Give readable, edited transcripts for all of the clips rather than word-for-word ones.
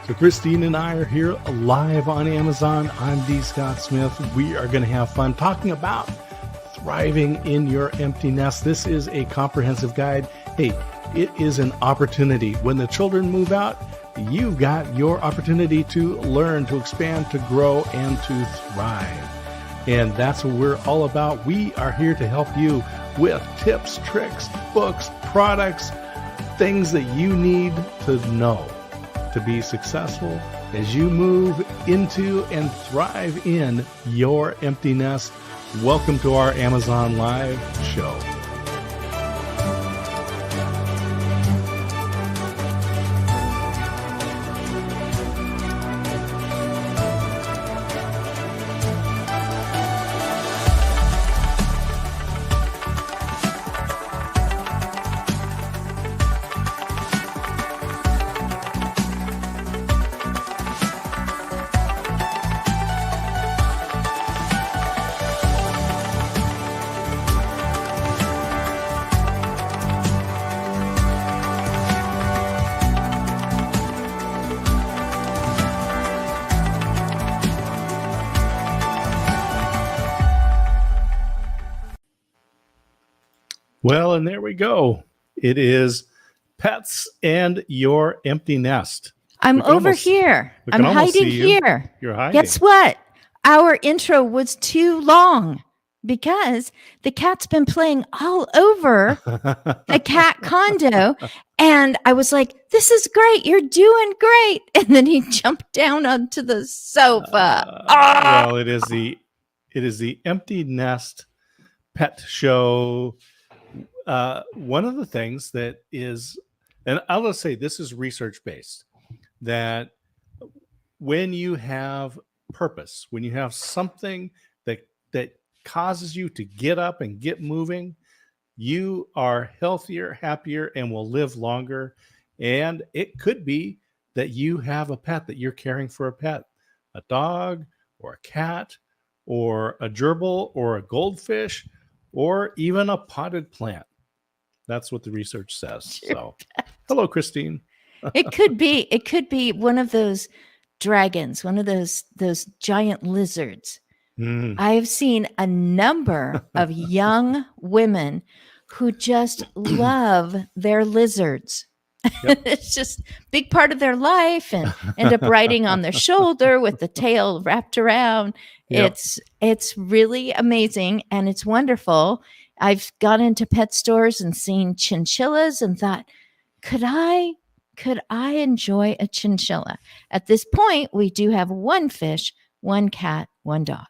So Christine and I are here live on Amazon. I'm D. Scott Smith. We are going to have fun talking about thriving in your empty nest. This is a comprehensive guide. Hey, it is an opportunity. When the children move out, you've got your opportunity to learn, to expand, to grow, and to thrive. And that's what we're all about. We are here to help you with tips, tricks, books, products, things that you need to know to be successful as you move into and thrive in your empty nest. Welcome to our Amazon Live show. Well, and there we go. It is Pets and Your Empty Nest. I'm over here. I'm hiding here. You're hiding. Guess what? Our intro was too long because the cat's been playing all over the cat condo. And I was like, this is great. You're doing great. And then he jumped down onto the sofa. Well, it is the Empty Nest Pet Show. One of the things that is, and I'll just say this is research-based, that when you have purpose, when you have something that causes you to get up and get moving, you are healthier, happier, and will live longer. And it could be that you have a pet, that you're caring for a pet, a dog or a cat or a gerbil or a goldfish or even a potted plant. That's what the research says. So, hello, Christine. It could be one of those dragons, one of those giant lizards. I've seen a number of young women who just love their lizards. Yep. It's just a big part of their life, and end up riding on their shoulder with the tail wrapped around. Yep. It's really amazing, and it's wonderful. I've gone into pet stores and seen chinchillas and thought, could I enjoy a chinchilla? At this point, we do have one fish, one cat, one dog.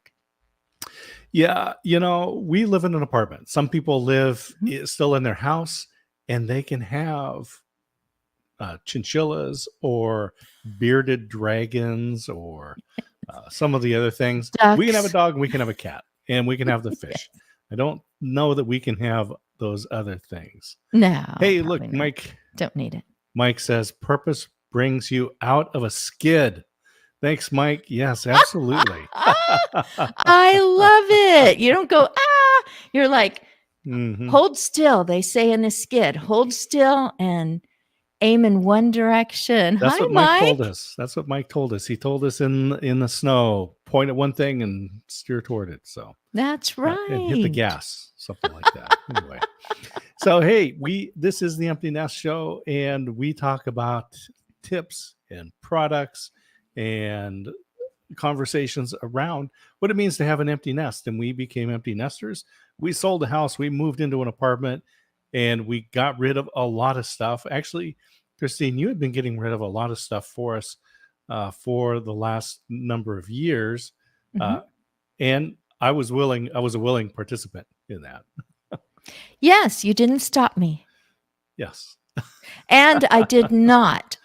Yeah, we live in an apartment. Some people live still in their house, and they can have chinchillas or bearded dragons or some of the other things. Ducks. We can have a dog and we can have a cat and we can have the fish. I don't know that we can have those other things. No. Hey, look, not. Mike. Don't need it. Mike says, purpose brings you out of a skid. Thanks, Mike. Yes, absolutely. I love it. You don't go, You're like, hold still. They say in a skid, hold still and aim in one direction. That's Hi, what Mike told us. That's what Mike told us. He told us in the snow, point at one thing and steer toward it. So that's right. And hit the gas, something like that. Anyway, so hey, this is the Empty Nest Show, and we talk about tips and products and conversations around what it means to have an empty nest. And we became empty nesters. We sold the house. We moved into an apartment. And we got rid of a lot of stuff. Actually, Christine, you had been getting rid of a lot of stuff for us for the last number of years. And I was a willing participant in that. Yes, you didn't stop me. Yes. And I did not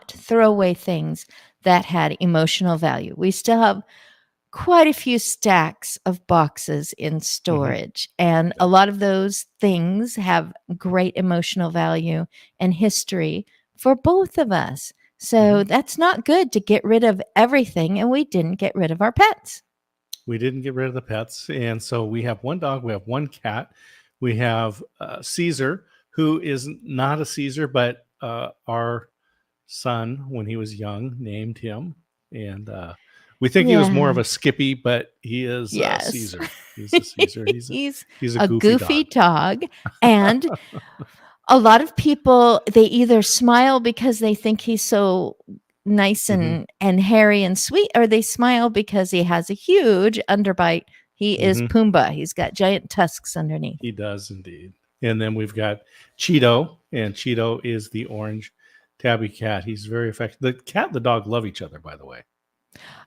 throw away things that had emotional value. We still have quite a few stacks of boxes in storage. And a lot of those things have great emotional value and history for both of us. So that's not good to get rid of everything. And we didn't get rid of our pets. We didn't get rid of the pets. And so we have one dog, we have one cat, we have Caesar, who is not a Caesar, but our son when he was young named him, and we think he was more of Yeah. a Skippy, but he is Yes. Caesar. He's a Caesar. He's He's a a goofy goofy dog. dog. And a lot of people, they either smile because they think he's so nice Hmm. and hairy and sweet, or they smile because he has a huge underbite. He is Hmm. Pumbaa. He's got giant tusks underneath. He does indeed. And then we've got Cheeto, and Cheeto is the orange tabby cat. He's very effective. The cat and the dog love each other, by the way.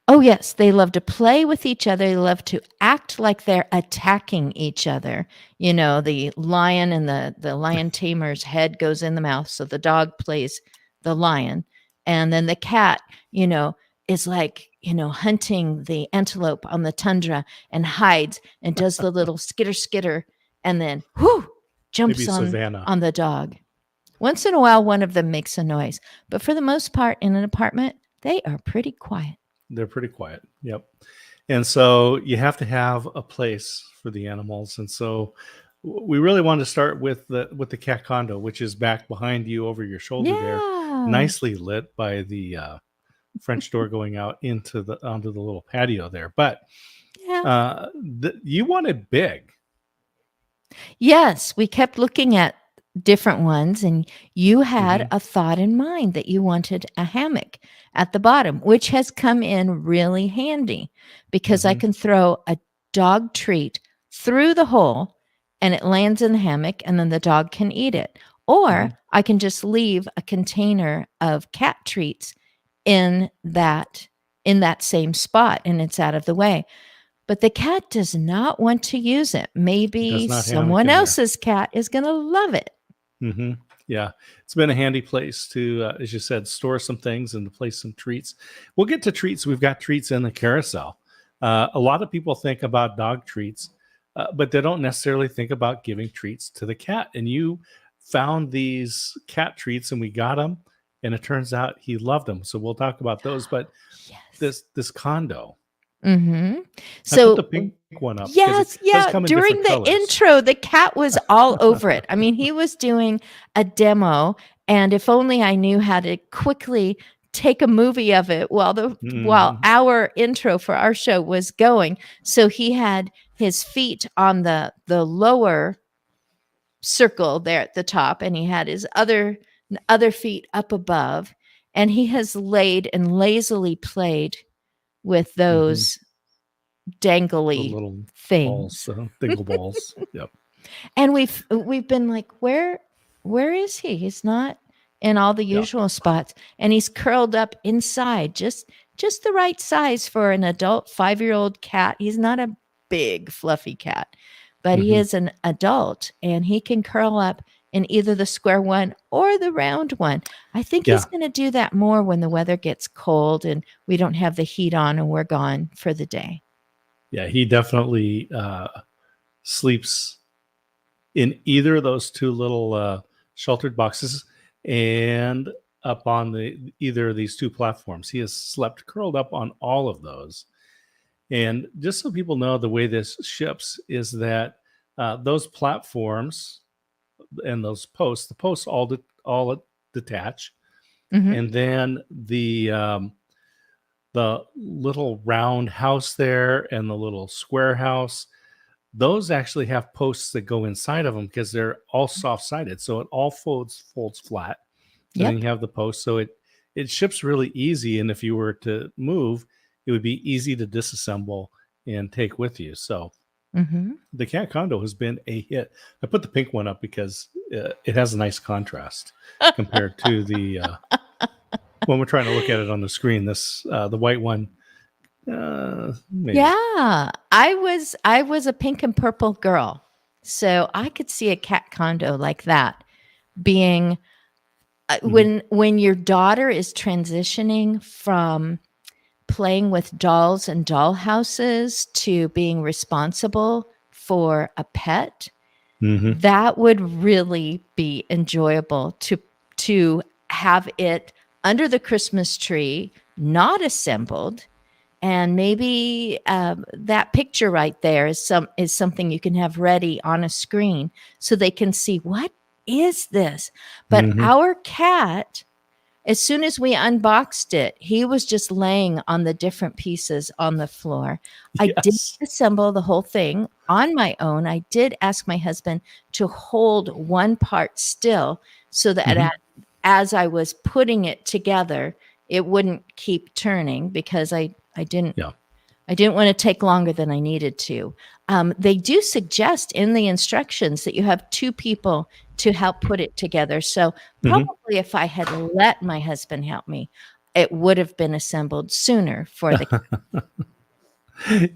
Oh, yes. They love to play with each other. They love to act like they're attacking each other. You know, the lion and the lion tamer's head goes in the mouth. So the dog plays the lion. And then the cat, is like, hunting the antelope on the tundra and hides and does the little skitter skitter and then jumps Maybe on Savannah. the dog. Once in a while, one of them makes a noise. But for the most part, in an apartment, they are pretty quiet. They're pretty quiet. Yep. And so you have to have a place for the animals. And so we really want to start with the cat condo, which is back behind you over your shoulder there, Yeah. nicely lit by the French door going out onto the little patio there. But Yeah. you want it big. Yes, we kept looking at different ones, and you had Mhm. a thought in mind that you wanted a hammock at the bottom, which has come in really handy because I Mhm. can throw a dog treat through the hole and it lands in the hammock, and then the dog can eat it. Or Mhm. I can just leave a container of cat treats in that same spot, and it's out of the way. But the cat does not want to use it. Maybe Does not hammock someone in there. else's cat is going to love it. Hmm. Yeah, it's been a handy place to, as you said, store some things and to place some treats. We'll get to treats. We've got treats in the carousel. A lot of people think about dog treats, but they don't necessarily think about giving treats to the cat. And you found these cat treats, and we got them, and it turns out he loved them. So we'll talk about those. But Yes. this condo, Mhm. I put the So pink one up because it yes, does yeah, come in during different the colors. intro, the cat was all over it. I mean, he was doing a demo, and if only I knew how to quickly take a movie of it while Mhm. our intro for our show was going. So he had his feet on the lower circle there at the top, and he had his other feet up above, and he has laid and lazily played with Mhm. those The dangly little balls, things. dingle balls. Yep. And we've been like, where is he? He's not in all the Yeah. usual spots, and he's curled up inside, just the right size for an adult 5-year-old cat. He's not a big fluffy cat, but he Mhm. is an adult, and he can curl up in either the square one or the round one. I think he's Yeah. going to do that more when the weather gets cold and we don't have the heat on and we're gone for the day. Yeah. He definitely sleeps in either of those two little sheltered boxes and up on either of these two platforms. He has slept curled up on all of those. And just so people know, the way this ships is that those platforms and those posts, the posts all detach, Mhm. and then the little round house there and the little square house, those actually have posts that go inside of them because they're all soft sided, so it all folds flat, and then Yep. you have the post, so it ships really easy. And if you were to move, it would be easy to disassemble and take with you. So Mhm. the cat condo has been a hit. I put the pink one up because it has a nice contrast compared to the when we're trying to look at it on the screen. This the white one, maybe. Yeah, I was a pink and purple girl. So I could see a cat condo like that being Mhm. when your daughter is transitioning from playing with dolls and doll houses to being responsible for a pet. Mhm. That would really be enjoyable to have it under the Christmas tree, not assembled, and maybe that picture right there is something you can have ready on a screen so they can see what is this. But Mhm. our cat as soon as we unboxed it, he was just laying on the different pieces on the floor. I did Yes. assemble the whole thing on my own. I did ask my husband to hold one part still so that Mhm. as I was putting it together, it wouldn't keep turning because I didn't Yeah. I didn't want to take longer than I needed to. They do suggest in the instructions that you have two people to help put it together. So Mhm. probably if I had let my husband help me, it would have been assembled sooner for the.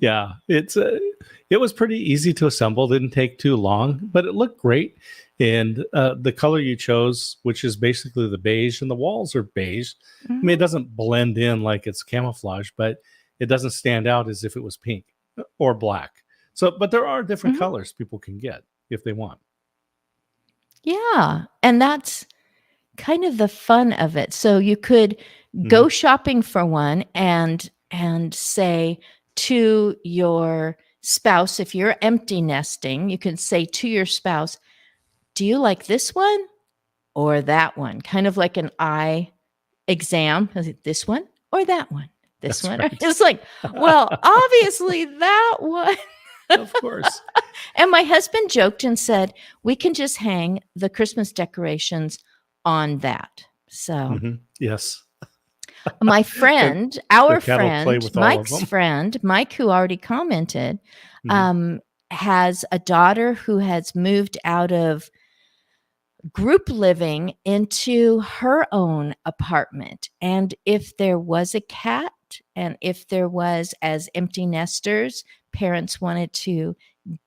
Yeah, it was pretty easy to assemble. Didn't take too long, but it looked great. And the color you chose, which is basically the beige, and the walls are beige. I mean, it Mhm, doesn't blend in like it's camouflage, but it doesn't stand out as if it was pink or black. So, but there are different mhm. colors people can get if they want. Yeah, and that's kind of the fun of it. So you could Hmm. go shopping for one and say to your spouse, if you're empty nesting, you can say to your spouse, "Do you like this one or that one?" Kind of like an eye exam. Is it this one or that one? This That's one? Or right. it's like, well, obviously that one. Of course. And my husband joked and said, we can just hang the Christmas decorations on that. So Yes. my And friend, the our cat will play friend, with all of Mike's them. friend, Mike, who already commented, Mhm. um, has a daughter who has moved out of group living into her own apartment. And if there was a cat, and if there was, as empty nesters, parents wanted to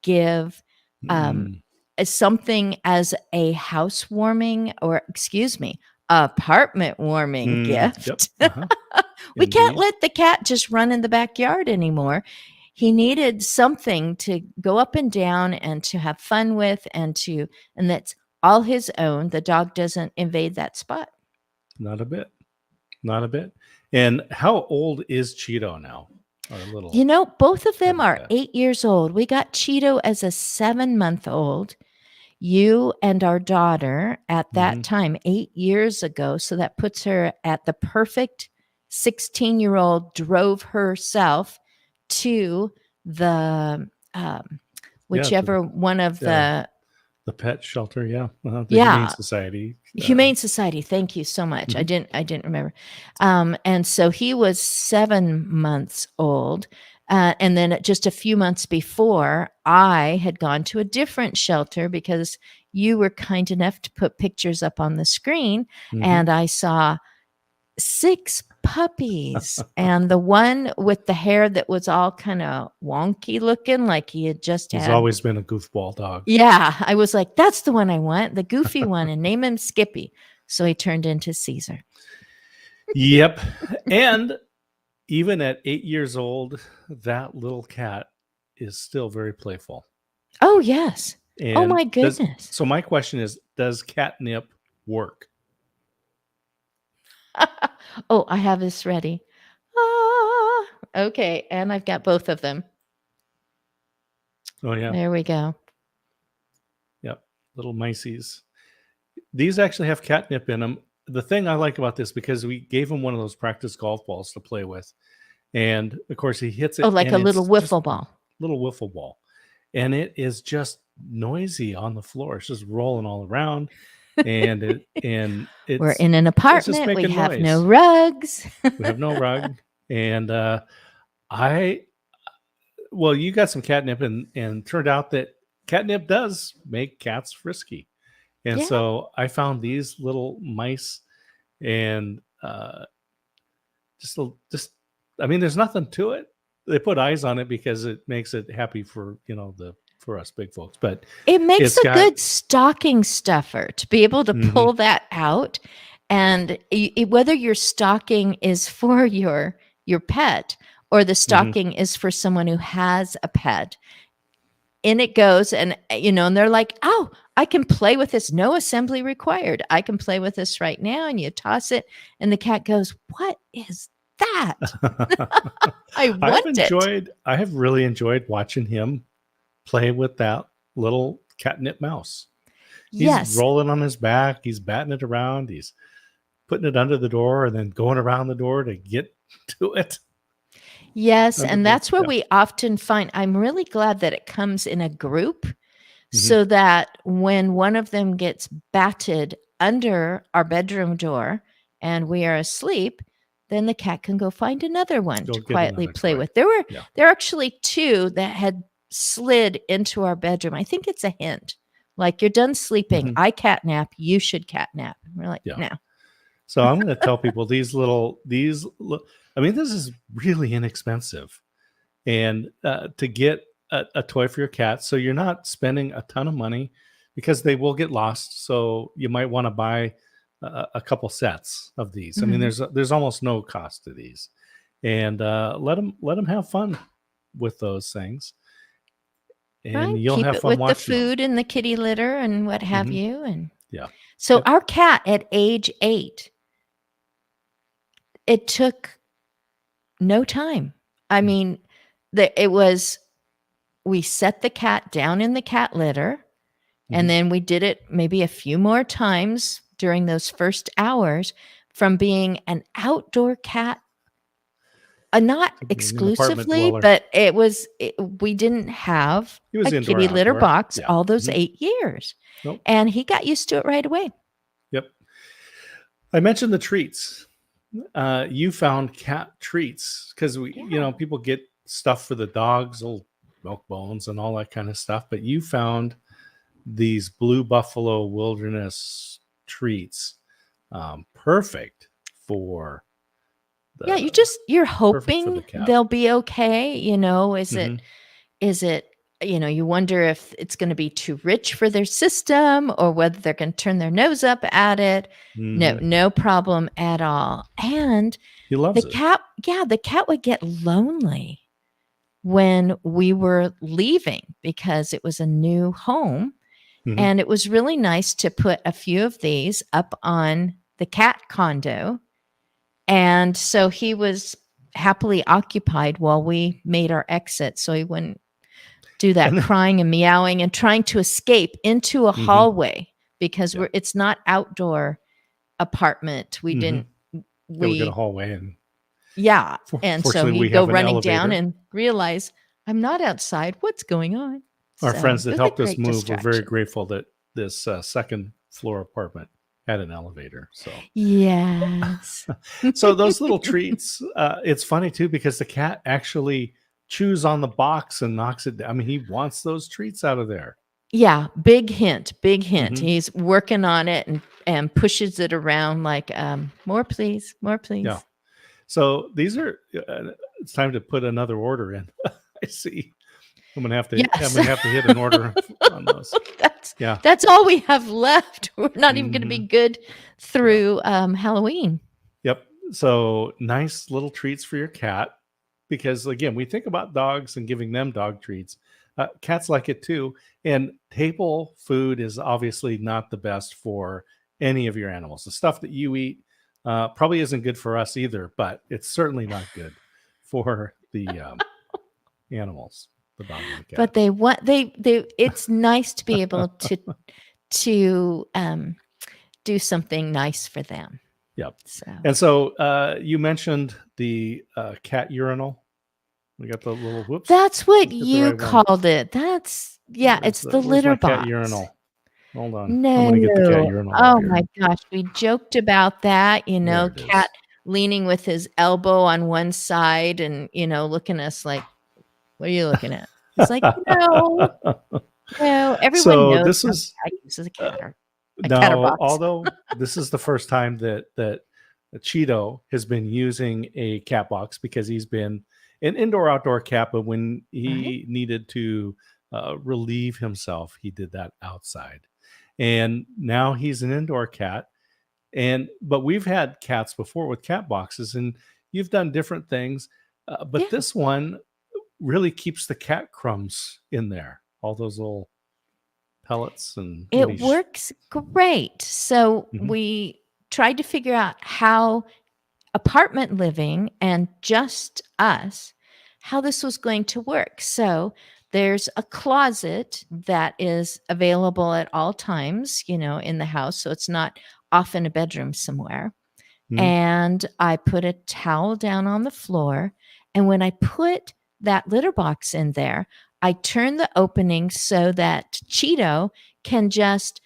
give um, Mm. as something as a housewarming, or excuse me, apartment warming Yep. gift. Uh-huh. We can't Indeed. let the cat just run in the backyard anymore. He needed something to go up and down and to have fun with, and that's all his own. The dog doesn't invade that spot. Not a bit. Not a bit. And how old is Cheeto now? Our You little know, both of them tabby are cat. 8 years old. We got Cheeto as a 7-month old. You and our daughter at that Mhm. time, 8 years ago. So that puts her at the perfect 16-year-old, drove herself to the Yeah, to whichever one of uh, the, the pet shelter, yeah, the Humane yeah, Society. Humane Society. Thank you so much. I Mhm. didn't remember. And so he was 7 months old. And then just a few months before, I had gone to a different shelter because you were kind enough to put pictures up on the screen, Mhm. and I saw 6 puppies, and the one with the hair that was all kind of wonky looking, like he had just He's had. always been a goofball dog. Yeah, I was like, "That's the one I want, the goofy one, and name him Skippy." So he turned into Caesar. Yep. And even at 8 years old, that little cat is still very playful. Oh, yes. Oh And my does goodness. so my question is, does catnip work? Oh, I have this ready. Ah, okay, and I've got both of them. Oh, yeah. There we go. Yep. Little miceys. These actually have catnip in them. The thing I like about this, because we gave him one of those practice golf balls to play with, and of course he hits Oh, it, like and a little it's just wiffle ball. little wiffle ball, and it is just noisy on the floor. It's just rolling all around, and We're in an it's just apartment, we making have no noise. rugs. We have no rug, and I well, you got some catnip, and turned out that catnip does make cats frisky, and Yeah. so I found these little mice, and just I mean, there's nothing to it. They put eyes on it because it makes it happy for the for us big folks, but It makes it's a got good stocking stuffer to be able to mhm, pull that out, and whether your stocking is for your pet or the mhm. stocking is for someone who has a pet, in it goes, and and they're like, "Oh, I can play with this, no assembly required. I can play with this right now," and you toss it, and the cat goes, "What is that? I want it." I have really enjoyed watching him play with that little catnip mouse. He's Yes. rolling on his back, he's batting it around, he's putting it under the door and then going around the door to get to it. Yes, Under and the- that's where yeah. we often find I'm really glad that it comes in a group Mhm. so that when one of them gets batted under our bedroom door and we are asleep, then the cat can go find another one Go to get quietly another play toy. with. There Yeah. are actually 2 that had slid into our bedroom. I think it's a hint. Like, you're done sleeping. Mhm. I catnap. You should catnap. And we're like, Yeah. no. So I'm going to tell people I mean, this is really inexpensive, and to get a toy for your cat, so you're not spending a ton of money because they will get lost. So you might want to buy a couple sets of these. I mean, Mhm. there's almost no cost to these, and let them have fun with those things, Right? and you'll Keep have it fun with the watching them. food and the kitty litter and what have Mhm. you. And Yeah. so Yep. our cat at age 8, it took no time. I Mm. mean, we set the cat down in the cat litter, and Mhm. then we did it maybe a few more times during those first hours from being an outdoor cat. Not To being an apartment exclusively, dweller. but we didn't have He was a indoor, kitty litter outdoor. box Yeah. all those Mhm. 8 years, Nope. and he got used to it right away. Yep. I mentioned the treats. You found cat treats because Yeah. people get stuff for the dogs, old milk bones and all that kind of stuff. But you found these Blue Buffalo Wilderness treats, perfect for Yeah, the you're perfect for the hoping cat. they'll be okay, Mhm. is it you wonder if it's gonna be too rich for their system or whether they're gonna turn their nose up at it. No, Mhm. no problem at all. And He loves it. the cat would get lonely when we were leaving because it was a new home, Mhm. and it was really nice to put a few of these up on the cat condo, and so he was happily occupied while we made our exit so he wouldn't do that And then, crying and meowing and trying to escape into a Mhm. hallway because Yeah. it's not outdoor apartment. Mhm. Yeah, we got a We hallway, and Yeah, and so fortunately, we he'd go have an running down elevator. and realize, "I'm not outside. What's going on?" Our So, friends that it was a helped us great move were very distraction. grateful that this second floor apartment had an elevator. Yes. So those little treats, it's funny too because the cat actually chews on the box and knocks it down. I mean, he wants those treats out of there. Yeah, big hint, big hint. Mhm. He's working on it and pushes it around like, "More please, more Yeah. please." So these are. It's time to put another order in. I see. I'm gonna have to. I'm Yes. gonna have to hit an order on those. That's Yeah. that's all we have left. We're not even gonna be Mhm. good Yeah. through, Halloween. Yep. So nice little treats for your cat because again, we think about dogs and giving them dog treats. Cats like it too. And table food is obviously not the best for any of your animals. The stuff that you eat probably isn't good for us either, but it's certainly not good for the animals, the dog and the cat. But they want they it's nice to be able to do something nice for them. Yep. So And so you mentioned the cat urinal. We got the little whoops. that's what Let's get the you right one. called it. Yeah, it's the Where's my litter cat box. urinal? Hold on. I'm gonna get the cat No. urinal up Oh here. my gosh, we joked about that, There it cat is. leaning with his elbow on one side and, looking at us like, "What are you looking at?" He's like, "No, no." Everyone So knows this how is cat uses uh, a catter now, box. although this is the first time that Cheeto has been using a cat box because he's been an indoor outdoor cat, but when Right? he needed to relieve himself, he did that outside. And now he's an indoor cat. But we've had cats before with cat boxes, and you've done different things. But Yeah. this one really keeps the cat crumbs in there, all those little pellets and when It he's works great. So Mhm. we tried to figure out how apartment living and just us, how this was going to work. So there's a closet that is available at all times, in the house. So it's not off in a bedroom somewhere. Mhm. and I put a towel down on the floor. And when I put that litter box in there, I turn the opening so that Cheeto can just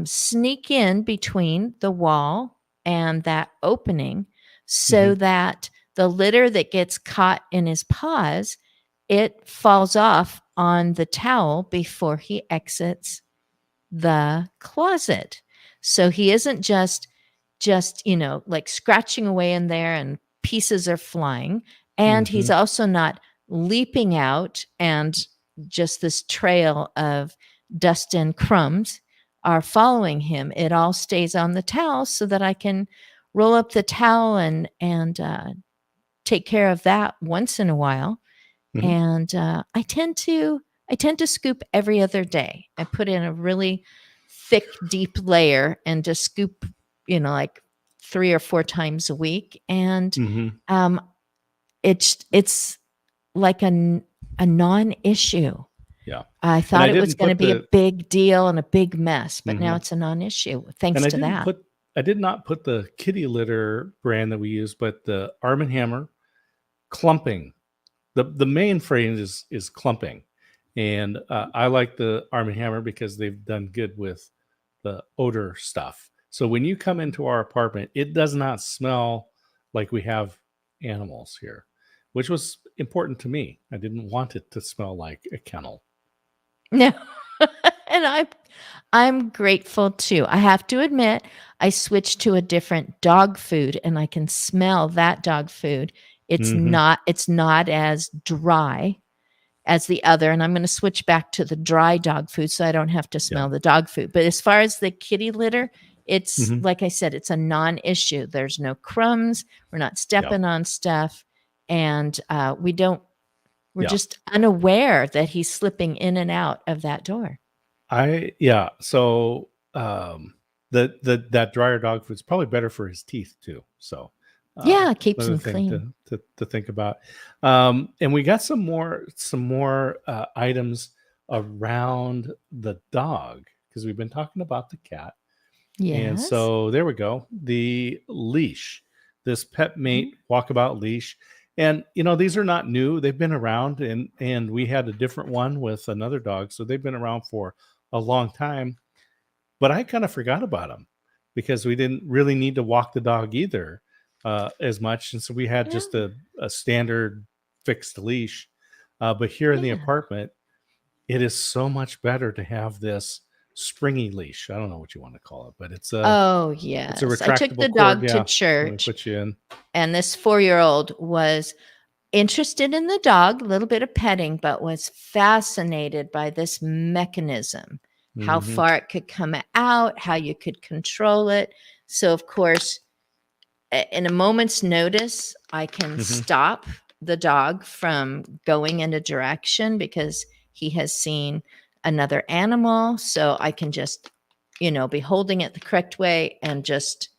sneak in between the wall and that opening so Mhm. that the litter that gets caught in his paws, it falls off on the towel before he exits the closet. So he isn't just, like scratching away in there and pieces are flying, and he's Mhm. also not leaping out and just this trail of dust and crumbs are following him. It all stays on the towel so that I can roll up the towel and take care of that once in a while. Mhm. And I tend to scoop every other day. I put in a really thick, deep layer and just scoop, like 3 or 4 times a week. And Mhm. um, it's like a non-issue. Yeah. I And thought I it was didn't going to put be a the big deal and a big mess, but now Mhm. it's a non-issue And thanks to that. I did not put the kitty litter brand that we use, but the Arm& Hammer clumping. The main phrase is clumping. And I like the Arm& Hammer because they've done good with the odor stuff. So when you come into our apartment, it does not smell like we have animals here, which was important to me. I didn't want it to smell like a kennel. No. And I'm grateful too. I have to admit, I switched to a different dog food and I can smell that dog food. Mhm. It's not as dry as the other, and I'm going to switch back to the dry dog food so I don't have to Yeah. smell the dog food. But as far as the kitty litter, it's Mhm. like I said, it's a non-issue. There's no crumbs. We're not Yeah. stepping on stuff, and we're Yeah. just unaware that he's slipping in and out of that door. Yeah. So the that dryer dog food's probably better for his teeth too. So Yeah, it keeps another him thing clean. to think about. And we got some more items around the dog because we've been talking about the cat. And Yes. so there we go. The leash, this pet Mhm. mate walkabout leash. And these are not new. They've been around and we had a different one with another dog. So they've been around for a long time. But I kind of forgot about them because we didn't really need to walk the dog either as much. And so we had Yeah. just a standard fixed leash. But here in the Yeah. apartment, it is so much better to have this springy leash. I don't know what you want to call it, but Oh, it's a yes. I took retractable the cord, dog to yeah, and we church, put you in. and this 4-year-old was interested in the dog, a little bit of petting, but was fascinated by this mechanism, how Mhm, far it could come out, how you could control it. So, of course, in a moment's notice, I can mhm, stop the dog from going in a direction because he has seen another animal. So I can just, be holding it the correct way and just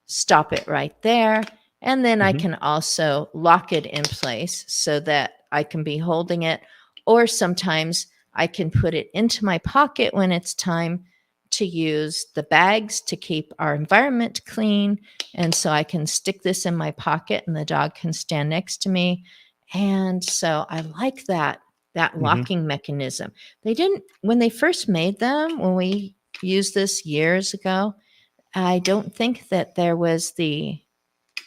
stop it right there. And then I mhm, can also lock it in place so that I can be holding it. Or sometimes I can put it into my pocket when it's time to use the bags to keep our environment clean. And so I can stick this in my pocket and the dog can stand next to me. And so I like that mhm. locking mechanism. They didn't when they first made them, when we used this years ago, I don't think that there was the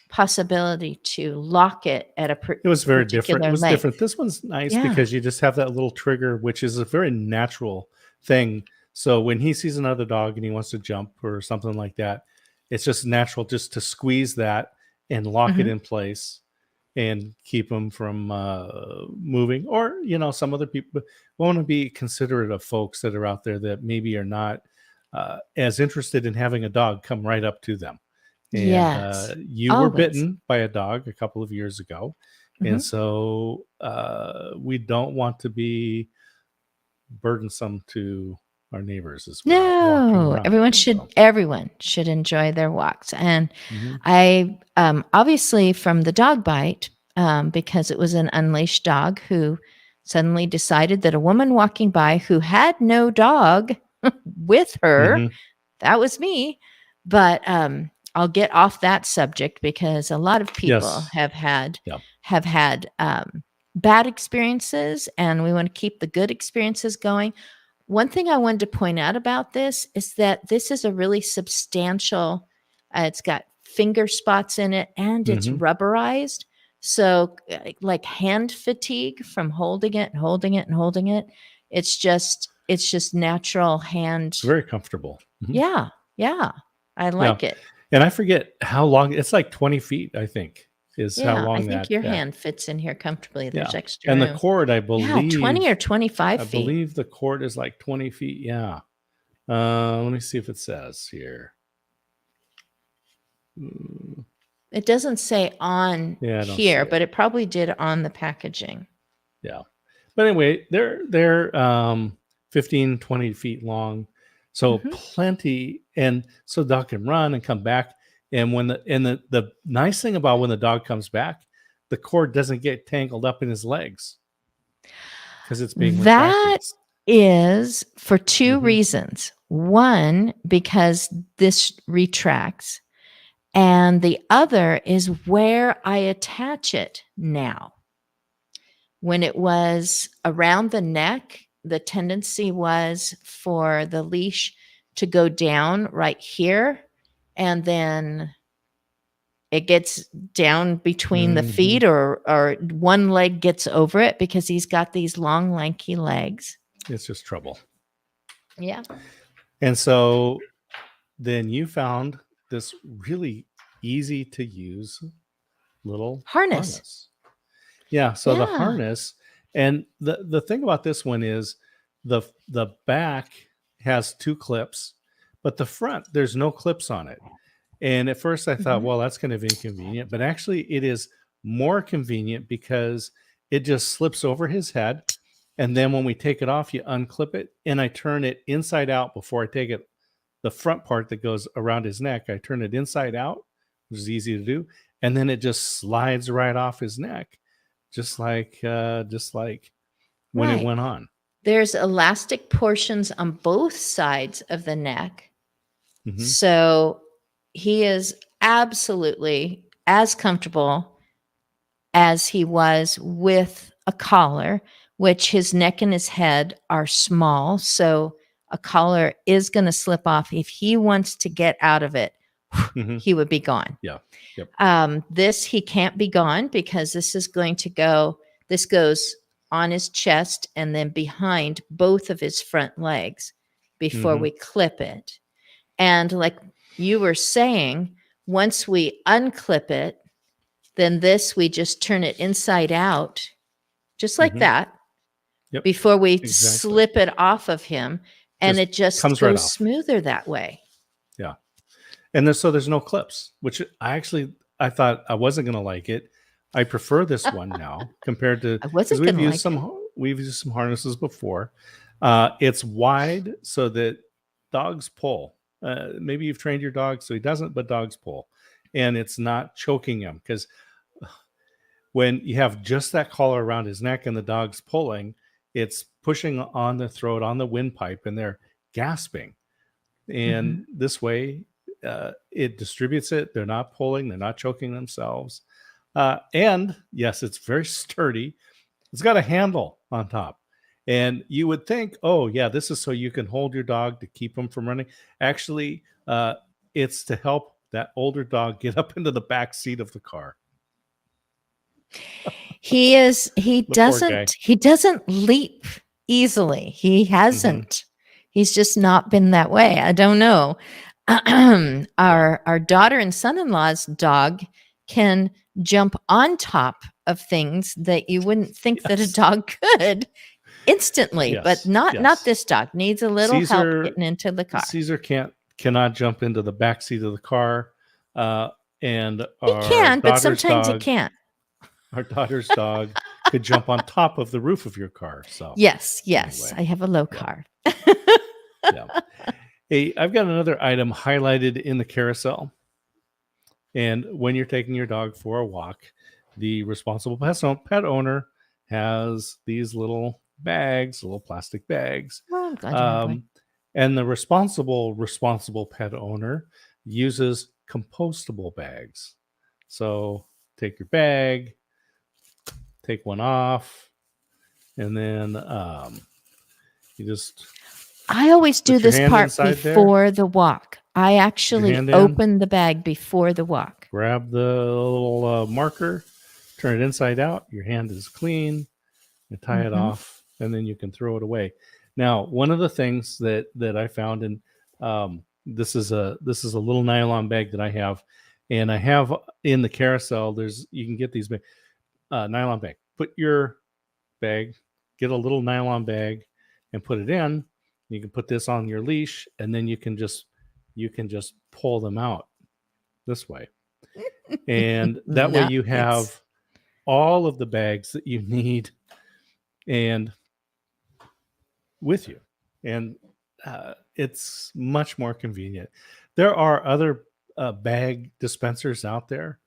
possibility to lock it at a It was very different. It particular was different. length. This one's nice Yeah. because you just have that little trigger, which is a very natural thing. So when he sees another dog and he wants to jump or something like that, it's just natural just to squeeze that and lock it Mhm. in place and keep them from moving. Or, some other people want to be considerate of folks that are out there that maybe are not as interested in having a dog come right up to them. And Yes. you were Always. bitten by a dog a couple of years ago. And Mhm. so we don't want to be burdensome to our neighbors as we're out walking No, around. everyone So, everyone should enjoy their walks. And mhm, I, obviously from the dog bite, because it was an unleashed dog who suddenly decided that a woman walking by who had no dog with her, mhm, that was me, but, I'll get off that subject because a lot of people Yes. have had Yeah. bad experiences, and we want to keep the good experiences going. One thing I wanted to point out about this is that this is a really substantial. It's got finger spots in it, and it's Mhm. rubberized. So, like hand fatigue from holding it and holding it and holding it, it's just natural hand. It's very comfortable. Mhm. Yeah, yeah, I like it. And I forget how long. It's like 20 feet, I think, is how Yeah, I long think that. your hand fits in here comfortably. There's Yeah. extra And the room. cord, I Yeah, 20 or believe, 25 I feet. believe the cord is like 20 feet. Yeah. Let me see if it says here. It doesn't say on Yeah, I don't see here, it. but it probably did on the packaging. Yeah. But anyway, they're 15, 20 feet long. So Mhm. plenty. And so the dog can run and come back. And the nice thing about when the dog comes back, the cord doesn't get tangled up in his legs because it's being retracted. That is for two Mhm. reasons. One, because this retracts, and the other is where I attach it now. When it was around the neck, the tendency was for the leash to go down right here, and then it gets down between the Mhm. feet, or one leg gets over it because he's got these long, lanky legs. It's just trouble. Yeah. And so then you found this really easy to use little Harness. Yeah, so the Yeah. harness, and the thing about this one is the back has two clips, but the front there's no clips on it. And at first I thought, Mhm. well, that's kind of inconvenient, but actually it is more convenient because it just slips over his head, and then when we take it off, you unclip it, and I turn it inside out before I take it. The front part that goes around his neck, I turn it inside out, which is easy to do, and then it just slides right off his neck, just like when it Right. went on. There's elastic portions on both sides of the neck. Mhm. So he is absolutely as comfortable as he was with a collar, which his neck and his head are small. So a collar is going to slip off. If he wants to get out of it, Mhm. he would be gone. Yeah. Yep. This, he can't be gone because this is going to go, this goes on his chest and then behind both of his front legs before Mhm. we clip it. And like you were saying, once we unclip it, then this, we just turn it inside out, just like Mhm. that, Yep. before we Exactly. slip it off of him. And Just it just comes right goes off. smoother that way. Yeah. And there's no clips, which I thought I wasn't going to like it. I prefer this one now compared to I because wasn't going to like it. we've used some harnesses before. It's wide so that dogs pull. Maybe you've trained your dog so he doesn't, but dogs pull, and it's not choking him because when you have just that collar around his neck and the dog's pulling, it's pushing on the throat on the windpipe, and they're gasping. And Mhm. this way, it distributes it. They're not pulling, they're not choking themselves. And yes, it's very sturdy. It's got a handle on top. And you would think, oh, yeah, this is so you can hold your dog to keep them from running. Actually, it's to help that older dog get up into the back seat of the car. He The poor guy. he doesn't leap easily. He Mhm. hasn't. He's just not been that way. I don't know. Our daughter and son-in-law's dog can jump on top of things that you wouldn't think that a Yes. dog could instantly, but Yes. not Yes. this dog. Needs a little help Caesar getting into the car. Caesar cannot jump into the back seat of the car. And He can, but sometimes he can't. our daughter's dog could jump on top of the roof of your car. So Yes, anyway, I have a low yeah. car. Yeah. Hey, I've got another item highlighted in the carousel. And when you're taking your dog for a walk, the responsible pet owner has these little bags, little plastic bags. Well, I'm glad you have one. And the responsible pet owner uses compostable bags. So take your bag, take one off, and then you just I always do put your this hand part inside there, before the walk. I your actually hand in, open the bag before the walk. grab the little marker, turn it inside out. Your hand is clean. You tie it off, and then you can throw it away. Now, one of the things that I found, and this is a little nylon bag that I have, and I have in the carousel. You can get these nylon bag. Put your bag, get a little nylon bag, and put it in. You can put this on your leash, and then you can just pull them out this way, and that way you Nice. have all of the bags that you need and with you, and it's much more convenient. There are other bag dispensers out there,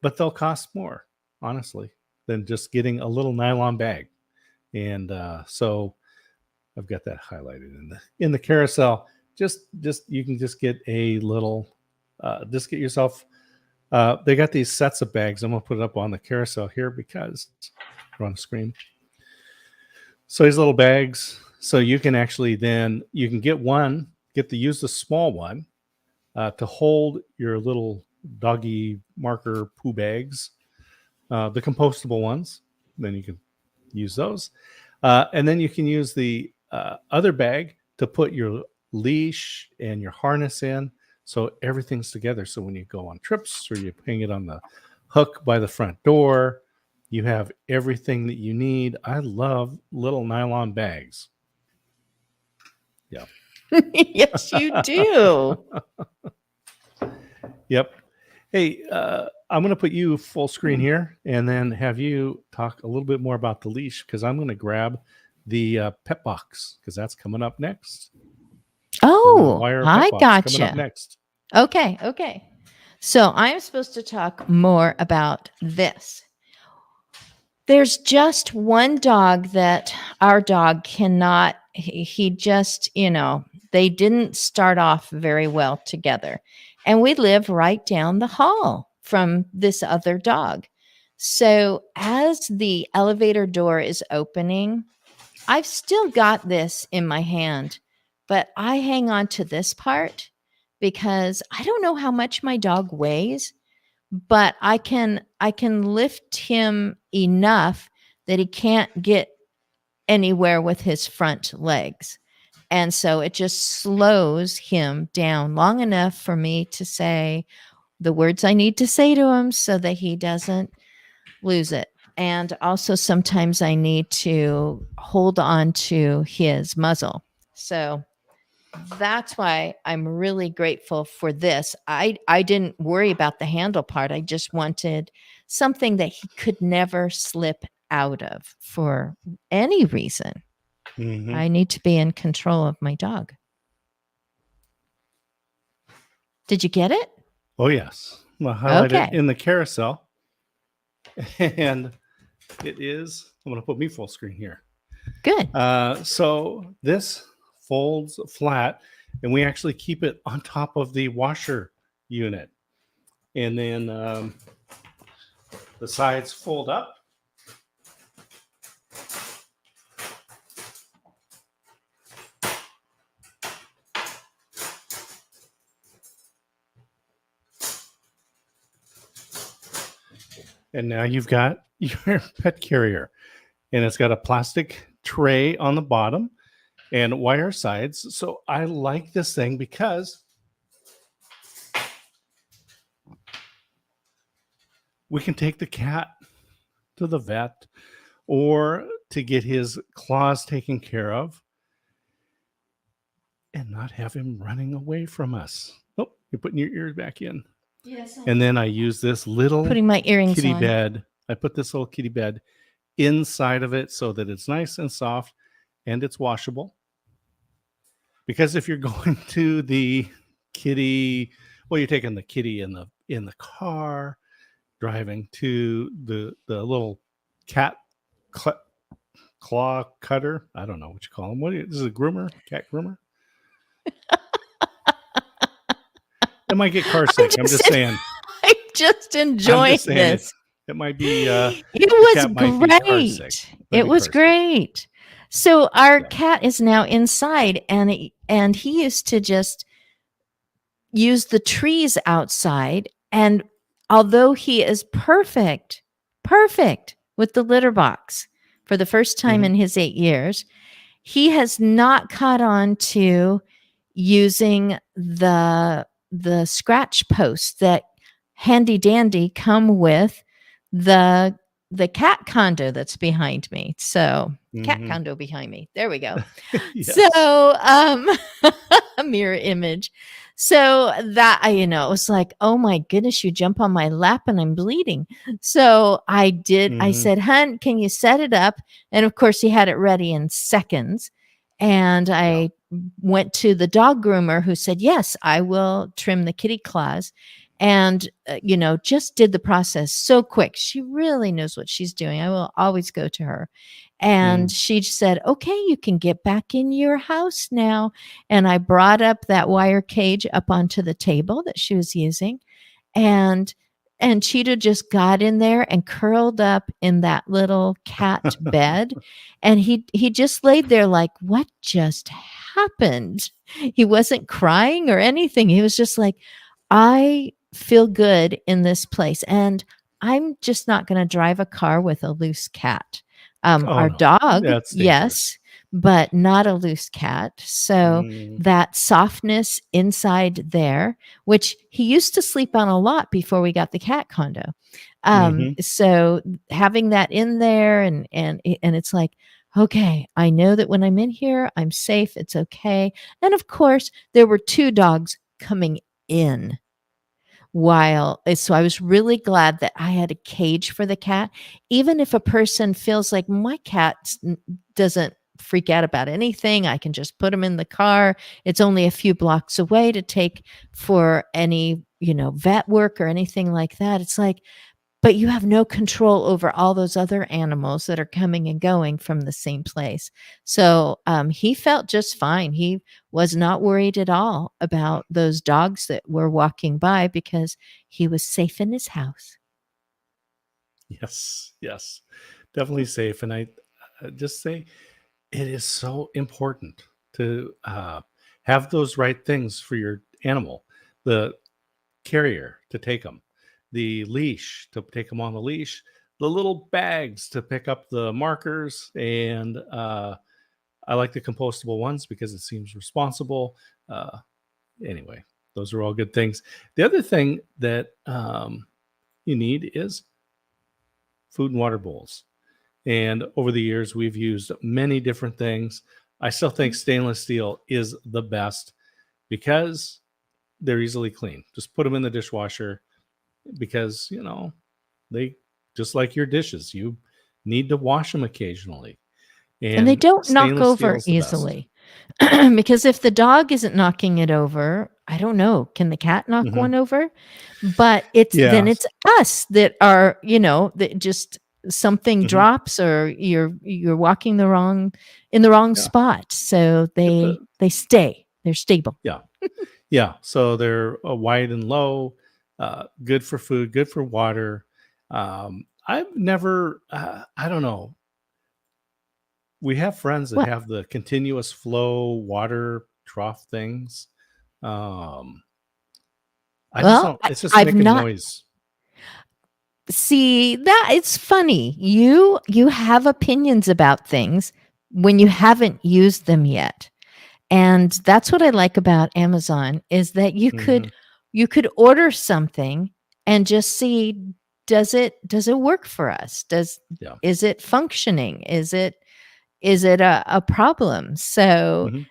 but they'll cost more, honestly, than just getting a little nylon bag. And so I've got that highlighted in the carousel. Just you can just get a little, just get yourself. They got these sets of bags. I'm gonna put it up on the carousel here because we're on the screen. So these little bags, so you can actually then you can use the small one to hold your little doggy marker poo bags, the compostable ones. Then you can use those, and then you can use the other bag to put your leash and your harness in, so everything's together. So when you go on trips or you hang it on the hook by the front door, you have everything that you need. I love little nylon bags. Yeah. Yes, you do. Yep. Hey, I'm going to put you full screen here and then have you talk a little bit more about the leash, because I'm going to grab the pet box, because that's coming up next. Oh, Wire I pet box coming up gotcha. next. Okay. So I'm supposed to talk more about this. There's just one dog that our dog cannot, he just, they didn't start off very well together. And we live right down the hall from this other dog. So as the elevator door is opening, I've still got this in my hand, but I hang on to this part because I don't know how much my dog weighs, but I can lift him enough that he can't get anywhere with his front legs. And so it just slows him down long enough for me to say the words I need to say to him so that he doesn't lose it. And also sometimes I need to hold on to his muzzle. So that's why I'm really grateful for this. I didn't worry about the handle part. I just wanted something that he could never slip out of for any reason. Mm-hmm. I need to be in control of my dog. Did you get it? Oh, yes. I'll highlight Okay. it in the carousel. And it is, I'm going to put me full screen here. Good. So this folds flat, and we actually keep it on top of the washer unit. And then the sides fold up. And now you've got your pet carrier, and it's got a plastic tray on the bottom and wire sides. So I like this thing because we can take the cat to the vet or to get his claws taken care of and not have him running away from us. Oh, you're putting your ears back in. Yes. And then I use this little Putting my earrings kitty on. bed. I put this little kitty bed inside of it so that it's nice and soft and it's washable. Because if you're going to the kitty, well, you're taking the kitty in the car, driving to the little cat claw cutter. I don't know what you call them. This is a groomer, cat groomer. It might get car I'm sick. I'm just, just saying. I'm just I'm enjoying just saying this. it might be It the was cat might be car sick. great. Might It be was car sick. great. So our Yeah. cat is now inside, and he used to just use the trees outside. And although he is perfect, perfect with the litter box for the first time Mhm. in his 8 years, he has not caught on to using the scratch posts that handy dandy come with the the cat condo that's behind me. So cat Mhm. condo behind me. There we go. Yes. So a mirror image. So that it was like, oh my goodness, you jump on my lap and I'm bleeding. So I Mhm. said, hun, can you set it up? And of course he had it ready in seconds. And Yeah. I went to the dog groomer who said, yes, I will trim the kitty claws. And, just did the process so quick. She really knows what she's doing. I will always go to her. And Mm. she said, okay, you can get back in your house now. And I brought up that wire cage up onto the table that she was using. And Cheetah just got in there and curled up in that little cat bed. And he just laid there like, what just happened? He wasn't crying or anything. He was just like, I feel good in this place. And I'm just not going to drive a car with a loose cat. Oh Our no. dog, That's dangerous. yes, but not a loose cat. So Mm. that softness inside there, which he used to sleep on a lot before we got the cat condo. Mhm. So having that in there and it's like, okay, I know that when I'm in here, I'm safe. It's okay. And of course, there were two dogs coming in so I was really glad that I had a cage for the cat. Even if a person feels like my cat doesn't freak out about anything, I can just put him in the car. It's only a few blocks away to take for any, vet work or anything like that. It's like, but you have no control over all those other animals that are coming and going from the same place. So he felt just fine. He was not worried at all about those dogs that were walking by because he was safe in his house. Yes. Yes. Definitely safe. And I just say it is so important to have those right things for your animal. The carrier to take them, the leash to take them on the leash, the little bags to pick up the markers, and I like the compostable ones because it seems responsible. Uh, anyway, those are all good things. The other thing that you need is food and water bowls. And over the years, we've used many different things. I still think stainless steel is the best because they're easily clean. Just put them in the dishwasher because, they just like your dishes. You need to wash them occasionally. And they And don't knock stainless steel over is the best. easily. Because if the dog isn't knocking it over, I don't know, can the cat knock Hmm. one over? But it's Yeah. us that are, that just something Hmm. drops or you're walking in the wrong Yeah. spot. So Get the, they stay. They're stable. yeah. Yeah. So they're wide and low, good for food, good for water. I've never, I don't know. We have friends that Well, have the continuous flow water trough things. Um, I just well, don't, it's just I've making not noise. see that it's funny. You have opinions about things when you haven't used them yet. And that's what I like about Amazon is that Hmm. you could order something and just see, does it work for us? Yeah. Is it functioning? Is it a problem? So, Hmm.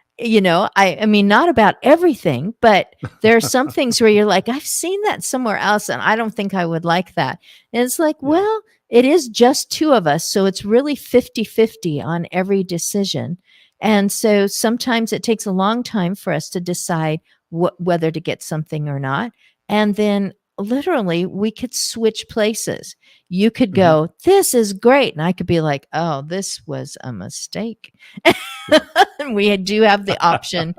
I mean, not about everything, but there are some things where you're like, I've seen that somewhere else and I don't think I would like that. And it's like, Yeah. well, it is just two of us. So it's really 50-50 on every decision. And so sometimes it takes a long time for us to decide whether to get something or not. And then literally we could switch places. You could Mhm. go, this is great. And I could be like, oh, this was a mistake. Yeah. And we do have the option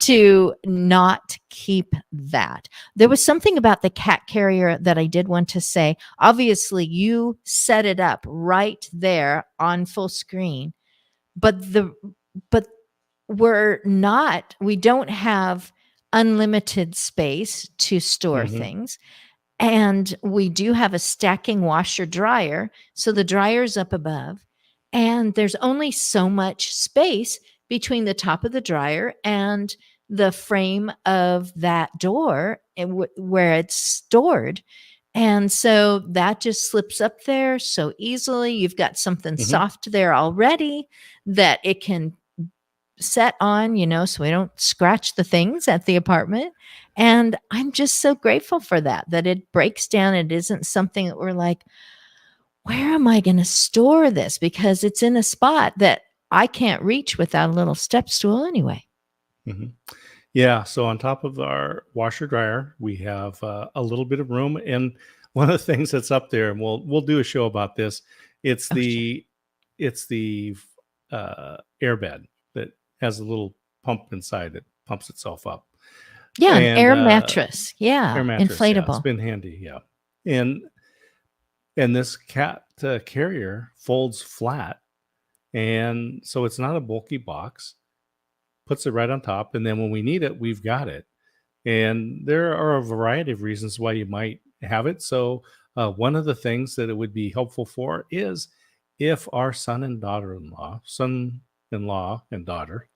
to not keep that. There was something about the cat carrier that I did want to say. Obviously, you set it up right there on full screen, but but we don't have unlimited space to store Mhm. things. And we do have a stacking washer dryer. So the dryer's up above, and there's only so much space between the top of the dryer and the frame of that door and where it's stored. And so that just slips up there so easily. You've got something Mhm. soft there already that it can set on, so we don't scratch the things at the apartment. And I'm just so grateful for that it breaks down. It isn't something that we're like, where am I going to store this? Because it's in a spot that I can't reach without a little step stool anyway. Mhm. Yeah. So on top of our washer dryer, we have a little bit of room, and one of the things that's up there, and we'll do a show about this. It's Oh, sure. the airbed that has a little pump inside that pumps itself up, Yeah, an and air mattress. air Yeah, mattress. Yeah, it's inflatable. been handy. Yeah, and this cat carrier folds flat, and so it's not a bulky box. Puts it right on top, and then when we need it, we've got it. And there are a variety of reasons why you might have it. So, one of the things that it would be helpful for is if our son in law and daughter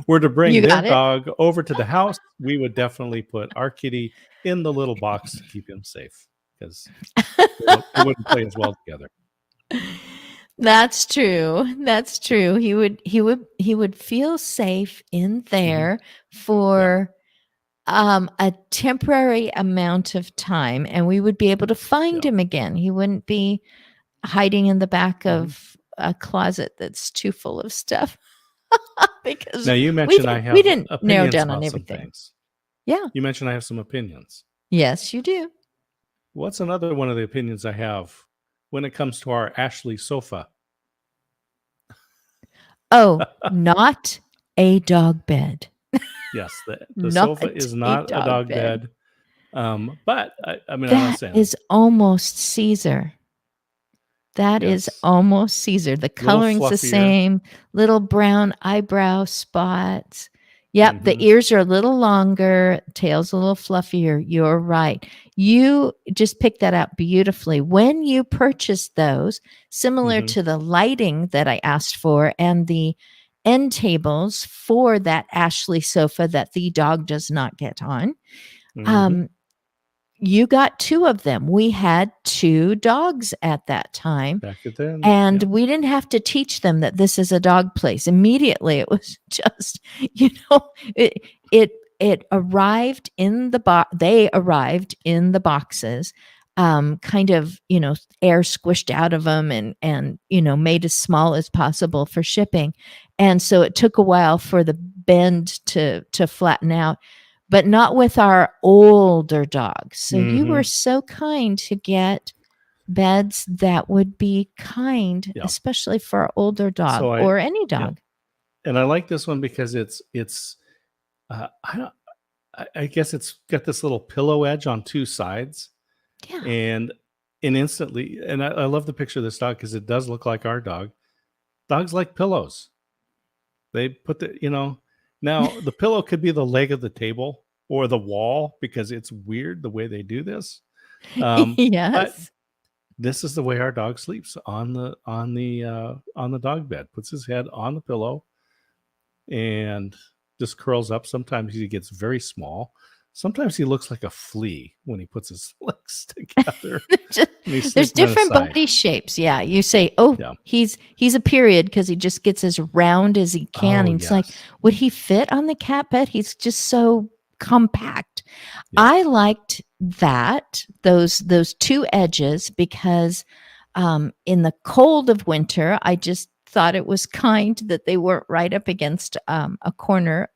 were to bring You their got it. dog over to the house, we would definitely put our kitty in the little box to keep him safe because they wouldn't play as well together. That's true. That's true. He would feel safe in Mhm. there Yeah. for a temporary amount of time, and we would be able to find Yeah. him again. He wouldn't be hiding in the back Mhm. of a closet that's too full of stuff because Now, you we mentioned I didn't we have didn't narrow opinions down on about some everything. things. Yeah. You mentioned I have some opinions. Yes, you do. What's another one of the opinions I have when it comes to our Ashley sofa? Oh, not a dog bed. Yes, the sofa Not is a not a dog dog bed. bed. But I mean, I'm not That saying is almost Caesar. That is yes, almost Caesar. The a little coloring's the fluffier. same, little brown eyebrow spots. Yep, the Hmm. ears are a little longer, tail's a little fluffier. You're right. You just picked that out beautifully. When you purchased those, similar Hmm. to the lighting that I asked for and the end tables for that Ashley sofa that the dog does not get on, Hmm. um, you got two of them. We had two dogs at that time. Back it then. And Yeah. we didn't have to teach them that this is a dog place. Immediately, it was just, you know, it it it arrived in the box. They arrived in the boxes, kind of, air squished out of them and made as small as possible for shipping. And so it took a while for the bend to flatten out, but not with our older dogs. So you were Hmm. so kind to get beds that would be kind, Yeah. especially for our older dog So or any yeah, dog. and I like this one because it's I don't I guess it's got this little pillow edge on two sides, Yeah. and instantly, and I love the picture of this dog because it does look like our dog. Dogs like pillows. They put now the pillow could be the leg of the table or the wall because it's weird the way they do this. But Yes. this is the way our dog sleeps on the dog bed. Puts his head on the pillow and just curls up. Sometimes he gets very small. Sometimes he looks like a flea when he puts his legs together Just- and he's There's sleeping on his different side. body shapes. Yeah. You say, oh, Yeah. he's a period because he just gets as round as he can. Oh And it's like, yes. would he fit on the cat bed? He's just so compact. Yeah. I liked those two edges because in the cold of winter, I just thought it was kind that they weren't right up against a corner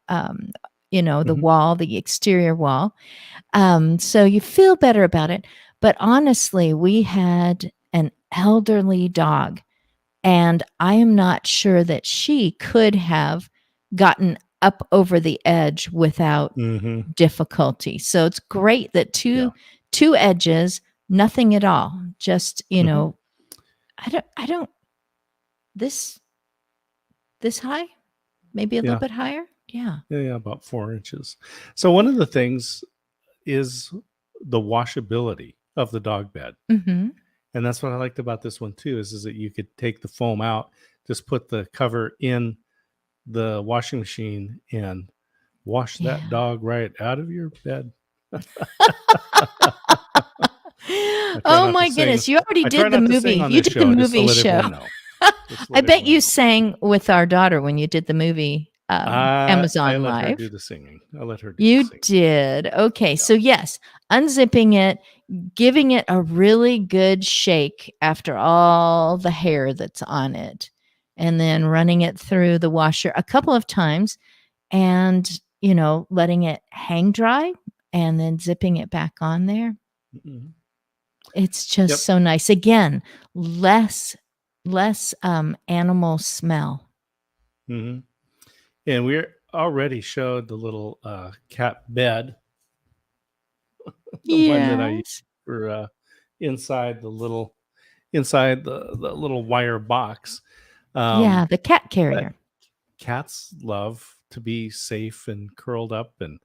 the Mhm. wall, the exterior wall. So you feel better about it. But honestly, we had an elderly dog, and I am not sure that she could have gotten up over the edge without Mhm. difficulty. So it's great that Yeah. two edges, nothing at all. Just, Mhm. I don't this this high, maybe a little Yeah. bit higher. Yeah. Yeah, about 4 inches. So one of the things is the washability of the dog bed, Mhm. and that's what I liked about this one too, is that you could take the foam out, just put the cover in the washing machine and wash that Yeah. dog right out of your bed. I try Oh not to my sing. goodness, you already I try did the not to sing movie. on You this did the show just to movie let show. everyone know. Just to I let bet everyone you know. sang with our daughter when you did the movie, I Amazon let her Live. do the singing. I let her do the You singing. did. Okay, Yeah. so yes, unzipping it, giving it a really good shake after all the hair that's on it, and then running it through the washer a couple of times and, letting it hang dry and then zipping it back on there. Mhm. It's just Yep. so nice. Again, less animal smell. Mhm. And we're already showed the little, cat bed, the one that I use Yes. for, inside the little inside the little wire box. Yeah, Um, the cat but carrier. cats love to be safe and curled up, and,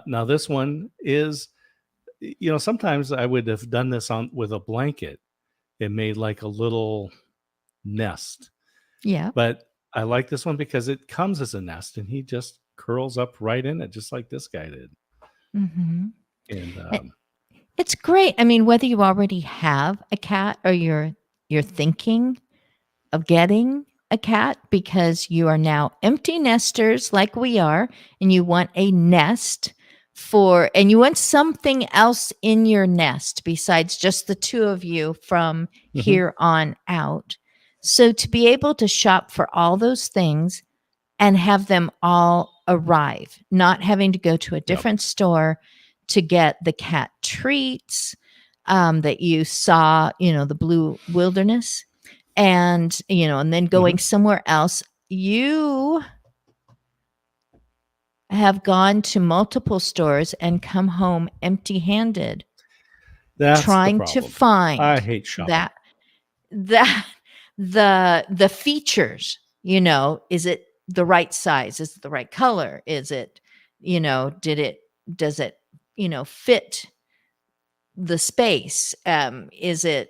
now this one is sometimes I would have done this on with a blanket and made, like, a little nest, Yeah. but I like this one because it comes as a nest, and he just curls up right in it just like this guy did, Mhm. and, It's great. I mean, whether you already have a cat or you're thinking of getting a cat because you are now empty nesters like we are, and you want a nest and you want something else in your nest besides just the two of you from mhm, here on out. So to be able to shop for all those things and have them all arrive, not having to go to a yep, different store to get the cat treats that you saw, the blue wilderness, and then mhm. going somewhere else. You have gone to multiple stores and come home empty handed, That's the trying to problem. I find hate shopping. that the features, is it the right size, is it the right color, is it, did it does it, fit the space, is it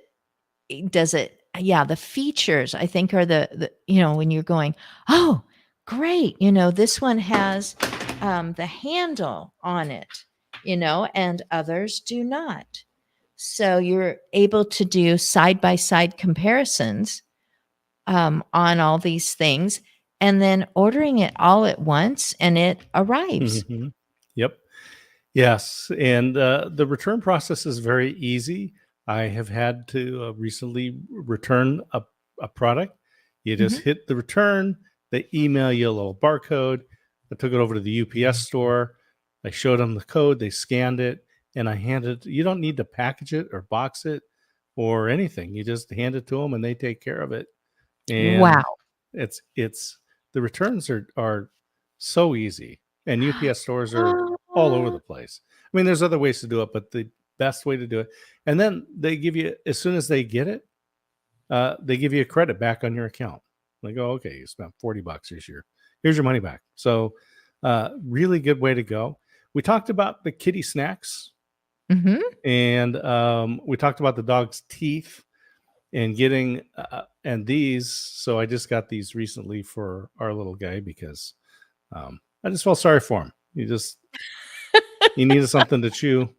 does it yeah, the features I think are the when you're going, oh great, this one has the handle on it, and others do not. So you're able to do side by side comparisons on all these things, and then ordering it all at once and it arrives. Mhm. Yep. Yes, and, the return process is very easy. I have had to, recently return a product. You just Mhm. hit the return, they email you a little barcode. I took it over to the UPS store. I showed them the code, they scanned it, and I handed you don't need to package it or box it or anything. You just hand it to them, and they take care of it, and Wow. it's the returns are so easy, and UPS stores are all over Oh. the place. I mean, there's other ways to do it, but the best way to do it, and then they give you as soon as they get it, they give you a credit back on your account. Like, oh, okay, you spent $40 this year. Here's your money back. So, really good way to go. We talked about the kitty snacks, Mhm. and we talked about the dog's teeth and getting and these. So I just got these recently for our little guy because I just felt sorry for him. He needed something to chew,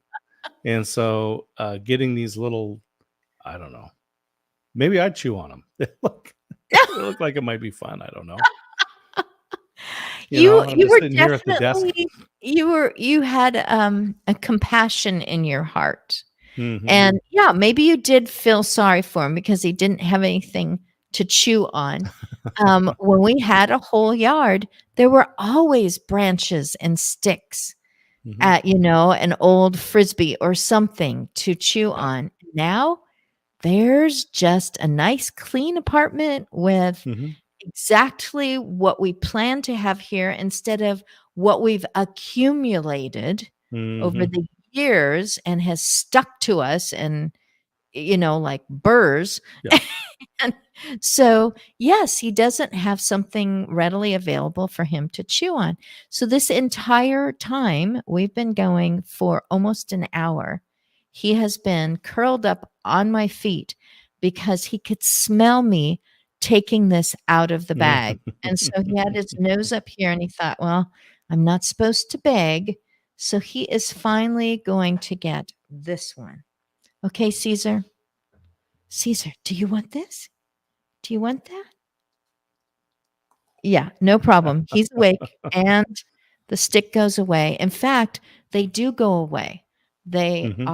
and so getting these little, I don't know, maybe I'd chew on them. They look like it might be fun. I don't know. You I'm you just were sitting here at the desk. definitely you had a compassion in your heart. Hmm. And yeah, maybe you did feel sorry for him because he didn't have anything to chew on. When we had a whole yard, there were always branches and sticks Mhm. at, an old frisbee or something to chew Yeah. on. Now there's just a nice clean apartment with Mhm. exactly what we plan to have here instead of what we've accumulated over Mhm. the years and has stuck to us and like burrs. Yeah. And so, yes, he doesn't have something readily available for him to chew on. So, this entire time, we've been going for almost an hour. He has been curled up on my feet because he could smell me taking this out of the bag. And so he had his nose up here and he thought, well, I'm not supposed to beg. So he is finally going to get this one. Okay, Caesar. Caesar, do you want this? Do you want that? Yeah, no problem. He's awake and the stick goes away. In fact, they do go away. They Mhm.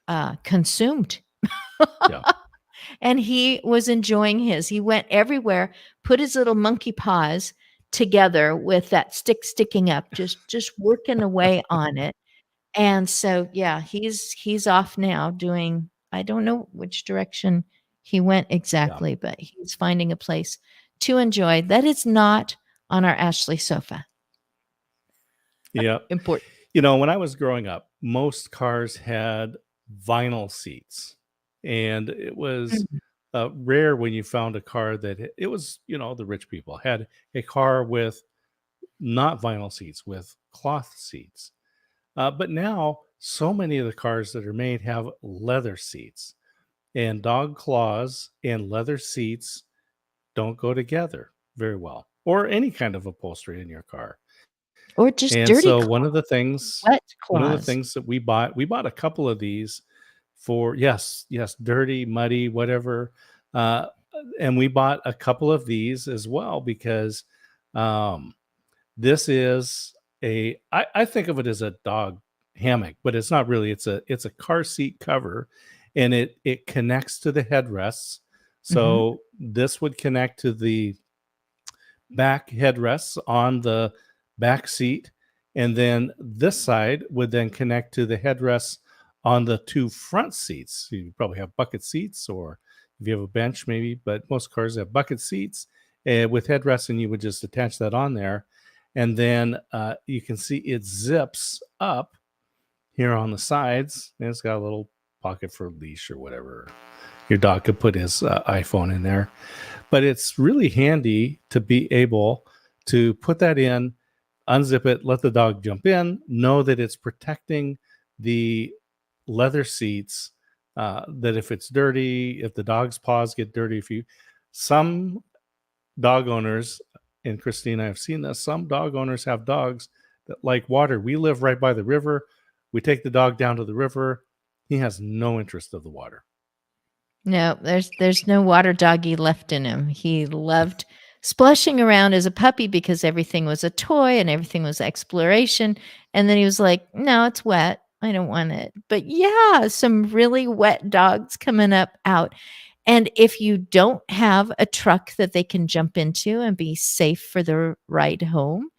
are consumed. Yeah. And he was enjoying his. He went everywhere, put his little monkey paws together with that stick sticking up, just working away on it. And so, yeah, he's off now doing I don't know which direction he went Yeah. exactly, but he's finding a place to enjoy that is not on our Ashley sofa. Yeah. Important. When I was growing up, most cars had vinyl seats, and it was Mm, rare when you found a car that it was, the rich people had a car with not vinyl seats, with cloth seats. But now, so many of the cars that are made have leather seats, and dog claws and leather seats don't go together very well, or any kind of upholstery in your car. or just And dirty so claws, wet one of the claws. things that we bought a couple of these for yes, yes, dirty, muddy, whatever. Uh, and we bought a couple of these as well because um, this is I think of it as a dog hammock, but it's not really. It's a car seat cover, and it connects to the headrests. Mhm. So this would connect to the back headrests on the back seat, and then this side would then connect to the headrests on the two front seats. You probably have bucket seats, or if you have a bench, maybe, but most cars have bucket seats with headrests, and you would just attach that on there. And then you can see it zips up here on the sides, and it's got a little pocket for a leash or whatever. Your dog could put his iPhone in there, but it's really handy to be able to put that in, unzip it, let the dog jump in, know that it's protecting the leather seats. That if it's dirty, if the dog's paws get dirty, if you, some dog owners, and Christine, I've seen this, some dog owners have dogs that like water. We live right by the river. We take the dog down to the river. He has no interest of the water. No, there's no water doggy left in him. He loved splashing around as a puppy because everything was a toy and everything was exploration. And then he was like, "No, it's wet. I don't want it." But yeah, some really wet dogs coming up out. And if you don't have a truck that they can jump into and be safe for the ride home,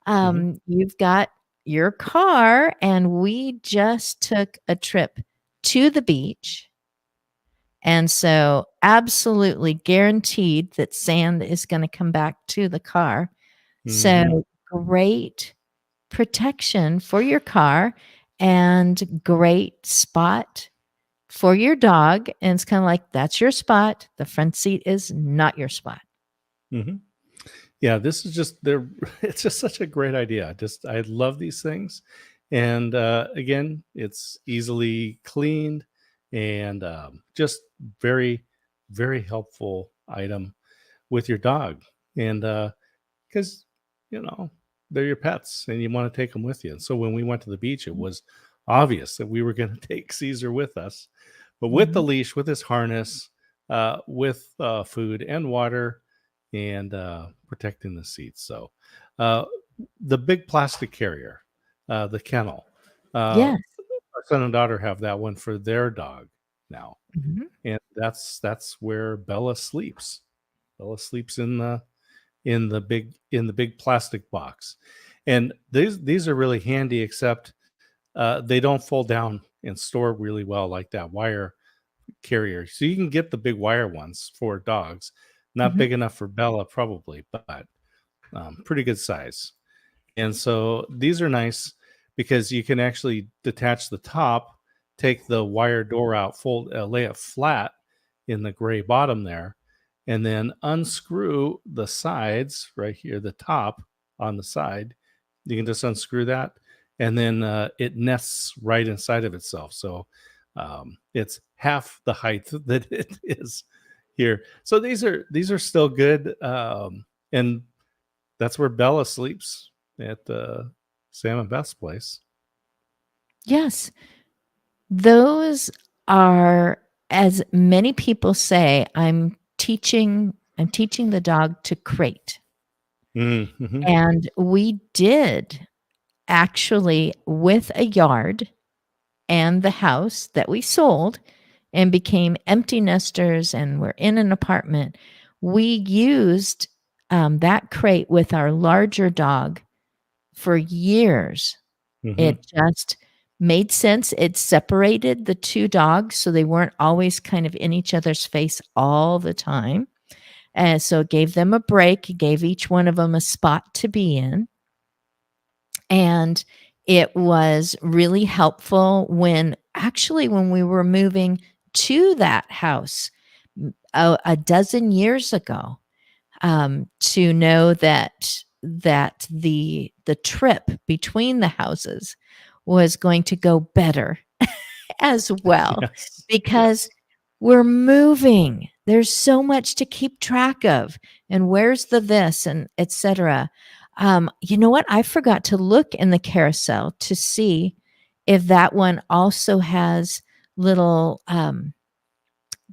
Mhm. you've got your car. And we just took a trip to the beach and so, absolutely guaranteed that sand is going to come back to the car. Mhm. So, great protection for your car and great spot for your dog. And it's kind of like that's your spot. The front seat is not your spot. Mhm. Yeah, this is just they're it's just such a great idea. Just I love these things. And again, it's easily cleaned and just very, very helpful item with your dog. And because, you know, they're your pets and you want to take them with you. And so when we went to the beach, it was obvious that we were going to take Caesar with us. But with the Mhm. leash, with his harness, with food and water, and protecting the seats. So uh, the big plastic carrier, the kennel. Yes. Our son and daughter have that one for their dog now, Mhm. and that's where Bella sleeps. Bella sleeps in the big plastic box, and these are really handy. Except they don't fold down and store really well like that wire carrier. So you can get the big wire ones for dogs. Not Mhm. big enough for Bella, probably, but pretty good size. And so these are nice because you can actually detach the top, take the wire door out, lay it flat in the gray bottom there, and then unscrew the sides right here, the top on the side. You can just unscrew that, and then it nests right inside of itself. So it's half the height that it is here. So these are still good, and that's where Bella sleeps at Sam and Beth's place. Yes. Those are, as many people say, I'm teaching the dog to crate. Mm-hmm. And we did actually, with a yard and the house that we sold and became empty nesters and we're in an apartment, we used that crate with our larger dog for years. Mm-hmm. It just made sense. It separated the two dogs so they weren't always kind of in each other's face all the time. And so it gave them a break, it gave each one of them a spot to be in. And it was really helpful when we were moving to that house a dozen years ago, to know that the trip between the houses was going to go better as well, Yes. because Yes. we're moving. There's so much to keep track of, and where's the this and etc. You know what? I forgot to look in the carousel to see if that one also has little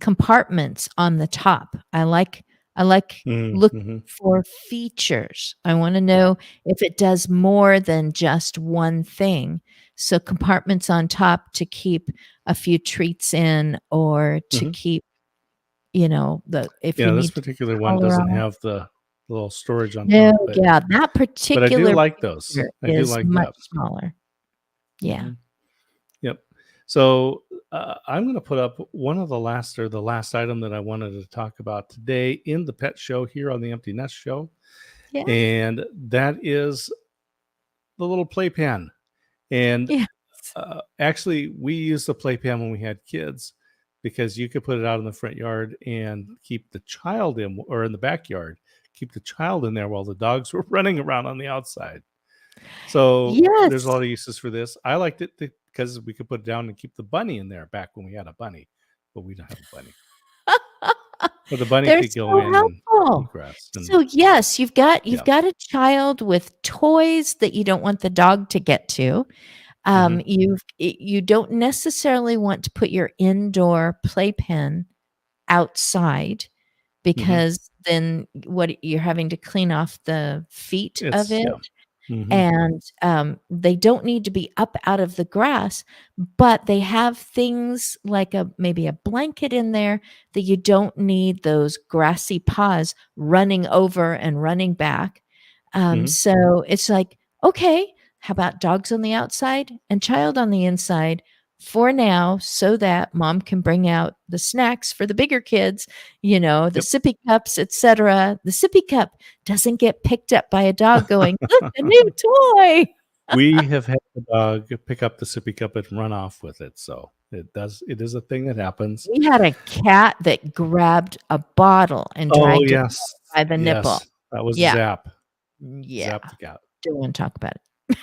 compartments on the top. I like looking Mm-hmm. for features. I want to know if it does more than just one thing. So compartments on top to keep a few treats in, or to Mm-hmm. keep, the if you Yeah, this need to particular one color doesn't on. have the little storage on No, top, but yeah, that I do particular like those. picture I do is like much that. smaller. Yeah. Mhm. Yep. So I'm going to put up one of the last item that I wanted to talk about today in the pet show here on the Empty Nest Show, Yeah. and that is the little playpen. And Yes. actually, we used the playpen when we had kids because you could put it out in the front yard and keep the child in, or in the backyard, keep the child in there while the dogs were running around on the outside. So there's a Yes. lot of uses for this. I liked it because we could put it down and keep the bunny in there back when we had a bunny, but we don't have a bunny. But the bunny They're could go so in and eat helpful. grass. And So, yes, you've yeah. got a child with toys that you don't want the dog to get to. Hmm. You don't necessarily want to put your indoor playpen outside, Hmm. because then what you're having to clean off the feet of It's, it. yeah. Hmm. And they don't need to be up out of the grass, but they have things like maybe a blanket in there, that you don't need those grassy paws running over and running back. Hmm. So it's like, okay, how about dogs on the outside and child on the inside for now, so that mom can bring out the snacks for the bigger kids, the Yep. sippy cups, etc. The sippy cup doesn't get picked up by a dog going, "Look, a new toy." We have had the dog pick up the sippy cup and run off with it. So it is a thing that happens. We had a cat that grabbed a bottle and Oh, dragged it yes. by the nipple. Yes. That was Yeah. Zap. Yeah. Zap the cat. Don't wanna talk about it.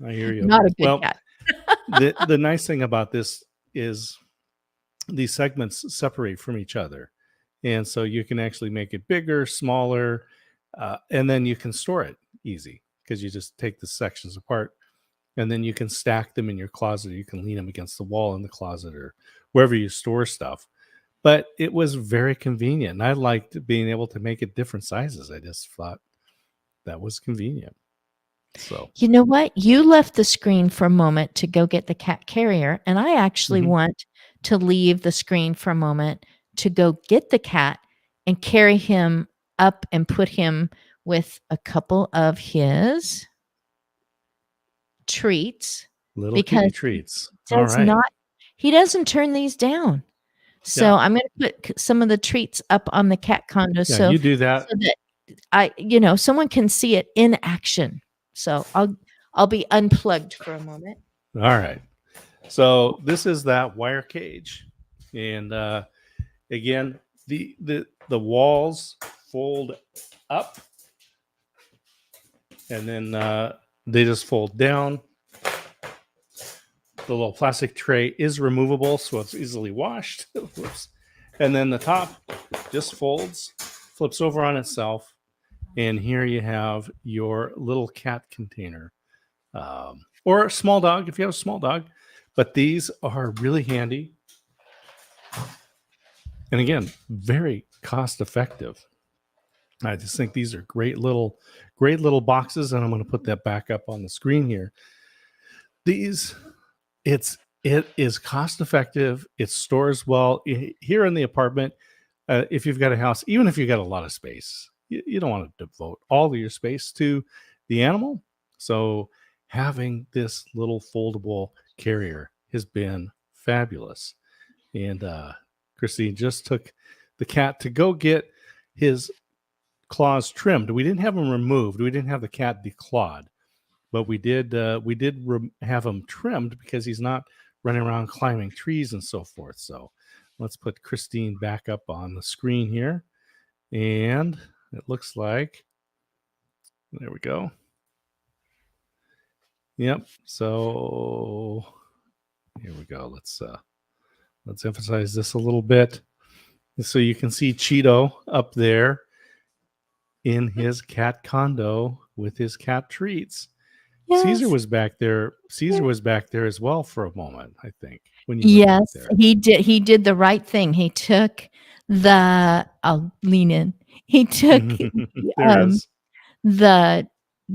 I hear you. Not a good Well, cat. the nice thing about this is these segments separate from each other. And so you can actually make it bigger, smaller, and then you can store it easy because you just take the sections apart, and then you can stack them in your closet. Or you can lean them against the wall in the closet or wherever you store stuff. But it was very convenient. And I liked being able to make it different sizes. I just thought that was convenient. So, You know what? You left the screen for a moment to go get the cat carrier, and I actually mhm. want to leave the screen for a moment to go get the cat and carry him up and put him with a couple of his treats Little kitty because treats. he All does right. not he doesn't turn these down. So Yeah. I'm going to put some of the treats up on the cat condo Yeah, so you do that. that someone can see it in action. So I'll be unplugged for a moment. All right. So this is that wire cage, and again, the walls fold up, and then they just fold down. The little plastic tray is removable, so it's easily washed. And then the top just folds, flips over on itself, and here you have your little cat container, or a small dog if you have a small dog. But these are really handy, and again, very cost effective. I just think these are great little boxes, and I'm going to put that back up on the screen here. It is cost effective. It stores well here in the apartment. If you've got a house, even if you've got a lot of space, you don't want to devote all of your space to the animal. So having this little foldable carrier has been fabulous. And Christine just took the cat to go get his claws trimmed. We didn't have them removed. We didn't have the cat declawed, but we did have him trimmed because he's not running around climbing trees and so forth. So let's put Christine back up on the screen here. And it looks like, there we go. Yep. So here we go. Let's emphasize this a little bit. So you can see Cheeto up there in his cat condo with his cat treats. Yes. Caesar was back there. Caesar was back there as well for a moment, I think. When you went back there. He did. He did the right thing. He took I'll lean in. He took the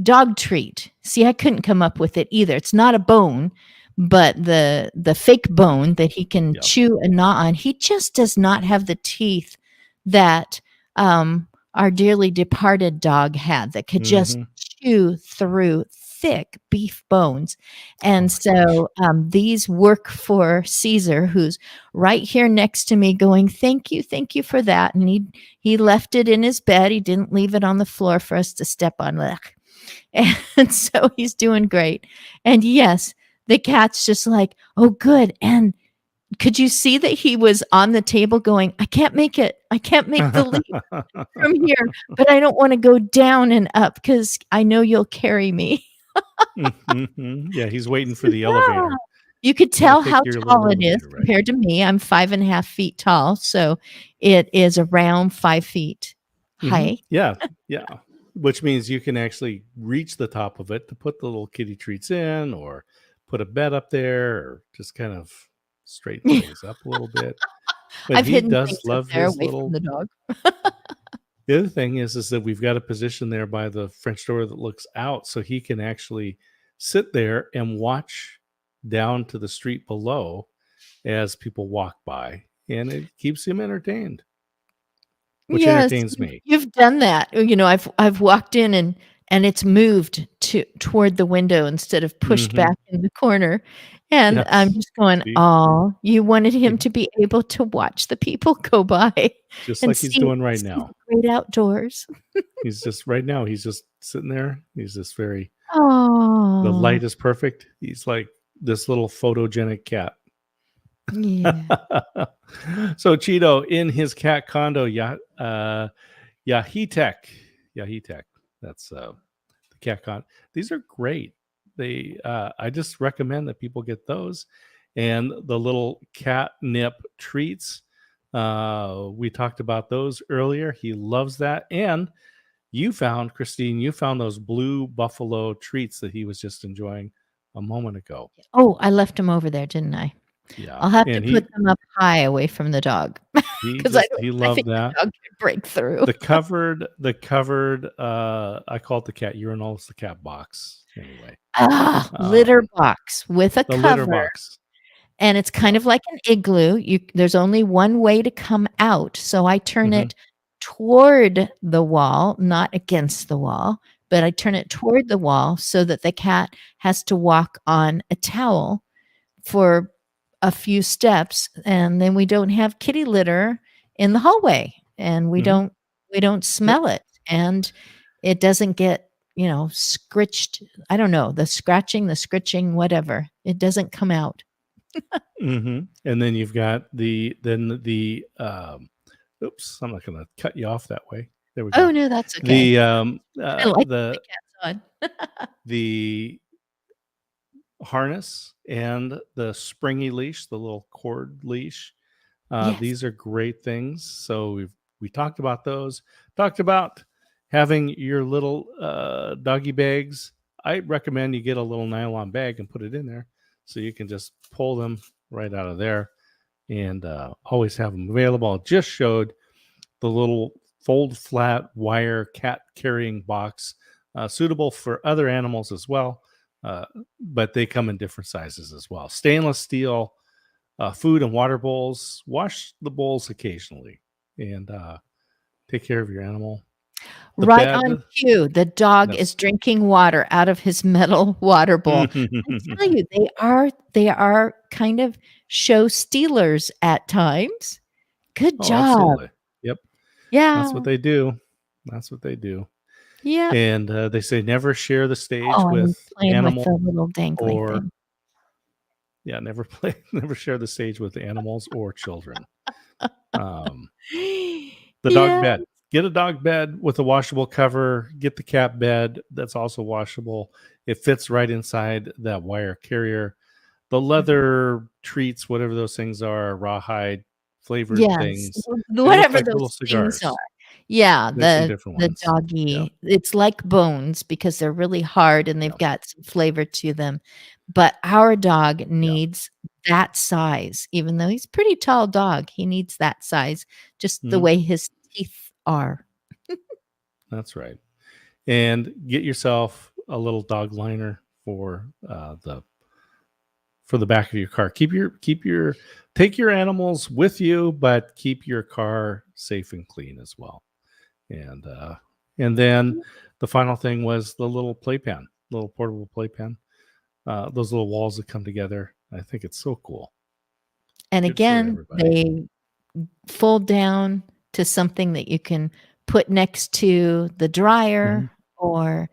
dog treat. See, I couldn't come up with it either. It's not a bone, but the fake bone that he can chew and gnaw on. He just does not have the teeth that our dearly departed dog had, that could just chew through thick beef bones. And these work for Caesar, who's right here next to me going, thank you for that. And he left it in his bed. He didn't leave it on the floor for us to step on. And so he's doing great. And yes, the cat's just like, oh, good. And could you see that he was on the table going, I can't make it. I can't make the leap from here, but I don't want to go down and up because I know you'll carry me. Yeah, he's waiting for the elevator. You could tell how tall it is compared to me. I'm 5.5 feet tall, so it is around 5 feet high. Yeah. Which means you can actually reach the top of it to put the little kitty treats in, or put a bed up there, or just kind of straighten things up a little bit. But he does love his little. The dog. The other thing is that we've got a position there by the French door that looks out, so he can actually sit there and watch down to the street below as people walk by, and it keeps him entertained, which entertains me. You've done that. I've walked in and it's moved toward the window instead of pushed back in the corner. And I'm just going, oh, you wanted him to be able to watch the people go by. Just like he's doing right now. Great outdoors. He's just sitting there. He's just very, oh, the light is perfect. He's like this little photogenic cat. Yeah. So Cheeto in his cat condo, Yahitek. That's the cat condo. These are great. I just recommend that people get those, and the little catnip treats. We talked about those earlier. He loves that. And Christine, you found those blue buffalo treats that he was just enjoying a moment ago. Oh, I left them over there, didn't I? Yeah, I'll have to put them up high away from the dog because he loved that. The dog could break through. The covered. I call it the cat urinal. It's the cat box anyway. Litter box with a cover. Litter box. and it's kind of like an igloo. There's only one way to come out. So I turn Mhm. it toward the wall, not against the wall, but I turn it toward the wall so that the cat has to walk on a towel for a few steps, and then we don't have kitty litter in the hallway, and we Mhm. don't Yep. smell it, and it doesn't get, scritched. I don't know, the scratching, the scritching, whatever. It doesn't come out. And then you've got oops, I'm not gonna cut you off that way. There we Oh, go. no, that's okay. The, I like the the cat's on. the harness and the springy leash, the little cord leash. Yes. These are great things. So we talked about those. Talked about having your little doggy bags. I recommend you get a little nylon bag and put it in there, so you can just pull them right out of there, and always have them available. I just showed the little fold flat wire cat carrying box, suitable for other animals as well, uh, but they come in different sizes as well. Stainless steel food and water bowls. Wash the bowls occasionally, and take care of your animal. The Right bed. on cue, the dog That's is drinking water out of his metal water bowl. I tell you, they are kind of show stealers at times. Good Oh, job. absolutely. Yep, that's what Yeah. they do. That's what they do. Yep. And they say never share the stage Oh, and he's with playing with animals, the little dangly or thing. yeah, never play, never share the stage with animals or children. Um, the dog Yeah. bed. Get a dog bed with a washable cover. Get the cat bed that's also washable. It fits right inside that wire carrier. The Mhm. leather treats, whatever those things are, rawhide flavored Yes, things. They look whatever like little those things are. cigars. Yeah, There's some the different the ones. Yeah. doggy, it's like bones because they're really hard and they've Yeah. got some flavor to them, but our dog Yeah. needs that size, even though he's a pretty tall dog, he needs that size, just the Mhm. way his teeth are. That's right. And get yourself a little dog liner for the back of your car. Take your animals with you, but keep your car safe and clean as well. And then the final thing was the little playpen, little portable playpen. Those little walls that come together. I think it's so cool. And Good for again, everybody. they fold down to something that you can put next to the dryer Mhm. or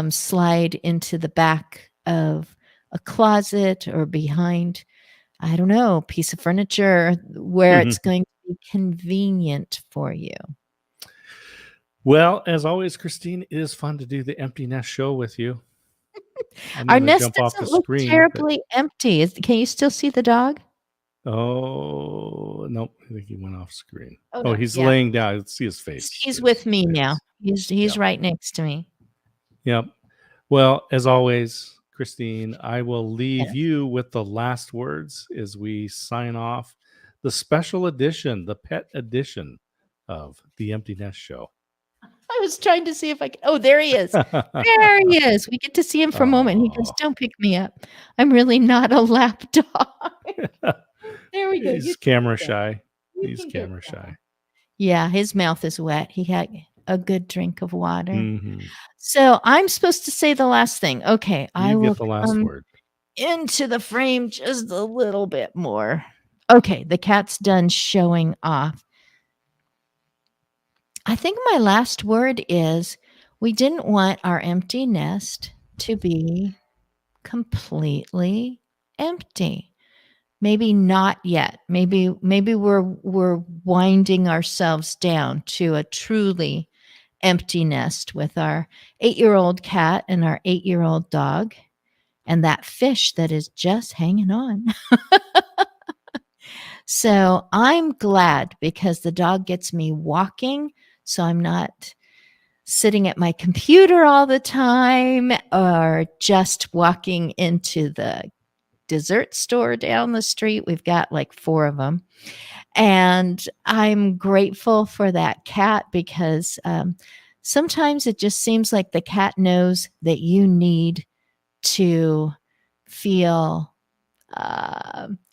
slide into the back of a closet or behind, I don't know, piece of furniture where it's going to be convenient for you. Well, as always, Christine, it is fun to do the Empty Nest show with you. I'm Our going to nest jump off the doesn't look screen, but terribly empty. Can you still see the dog? oh, nope, I think he went off screen. Oh Oh, no, he's yeah. laying down. Let's see his He's face. he's There's with me his now. face. He's Yep. right next to me. Yep. Well, as always, Christine, I will leave Yes. you with the last words as we sign off the special edition, the pet edition of the Empty Nest Show. I was trying to see if I could. Oh, there he is. There he is. We get to see him for a moment. He goes, Oh, "Don't pick me up. I'm really not a lap dog." There we go. he's camera Get down. shy. You He's can get camera down. shy. Yeah, his mouth is wet. He had a good drink of water. Hmm. So I'm supposed to say the last thing. Okay, I You will get the last come word. into the frame just a little bit more. Okay, the cat's done showing off. I think my last word is we didn't want our empty nest to be completely empty. Maybe not yet. Maybe we're winding ourselves down to a truly empty nest with our 8-year-old cat and our 8-year-old dog and that fish that is just hanging on. So I'm glad because the dog gets me walking, so I'm not sitting at my computer all the time or just walking into the dessert store down the street. We've got like 4 of them. And I'm grateful for that cat because sometimes it just seems like the cat knows that you need to feel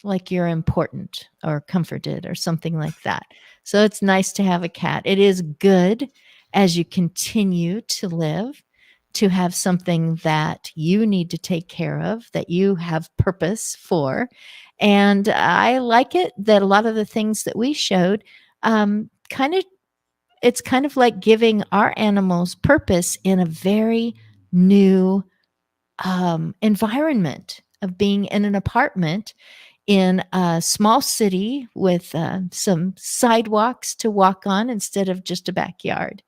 like you're important or comforted or something like that. So it's nice to have a cat. It is good as you continue to live to have something that you need to take care of, that you have purpose for. And I like it that a lot of the things that we showed kind of it's kind of like giving our animals purpose in a very new environment of being in an apartment in a small city with some sidewalks to walk on instead of just a backyard.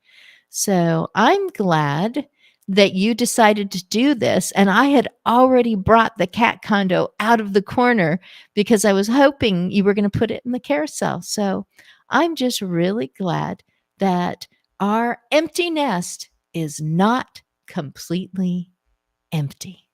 So I'm glad that you decided to do this. And I had already brought the cat condo out of the corner because I was hoping you were going to put it in the carousel. So I'm just really glad that our empty nest is not completely empty.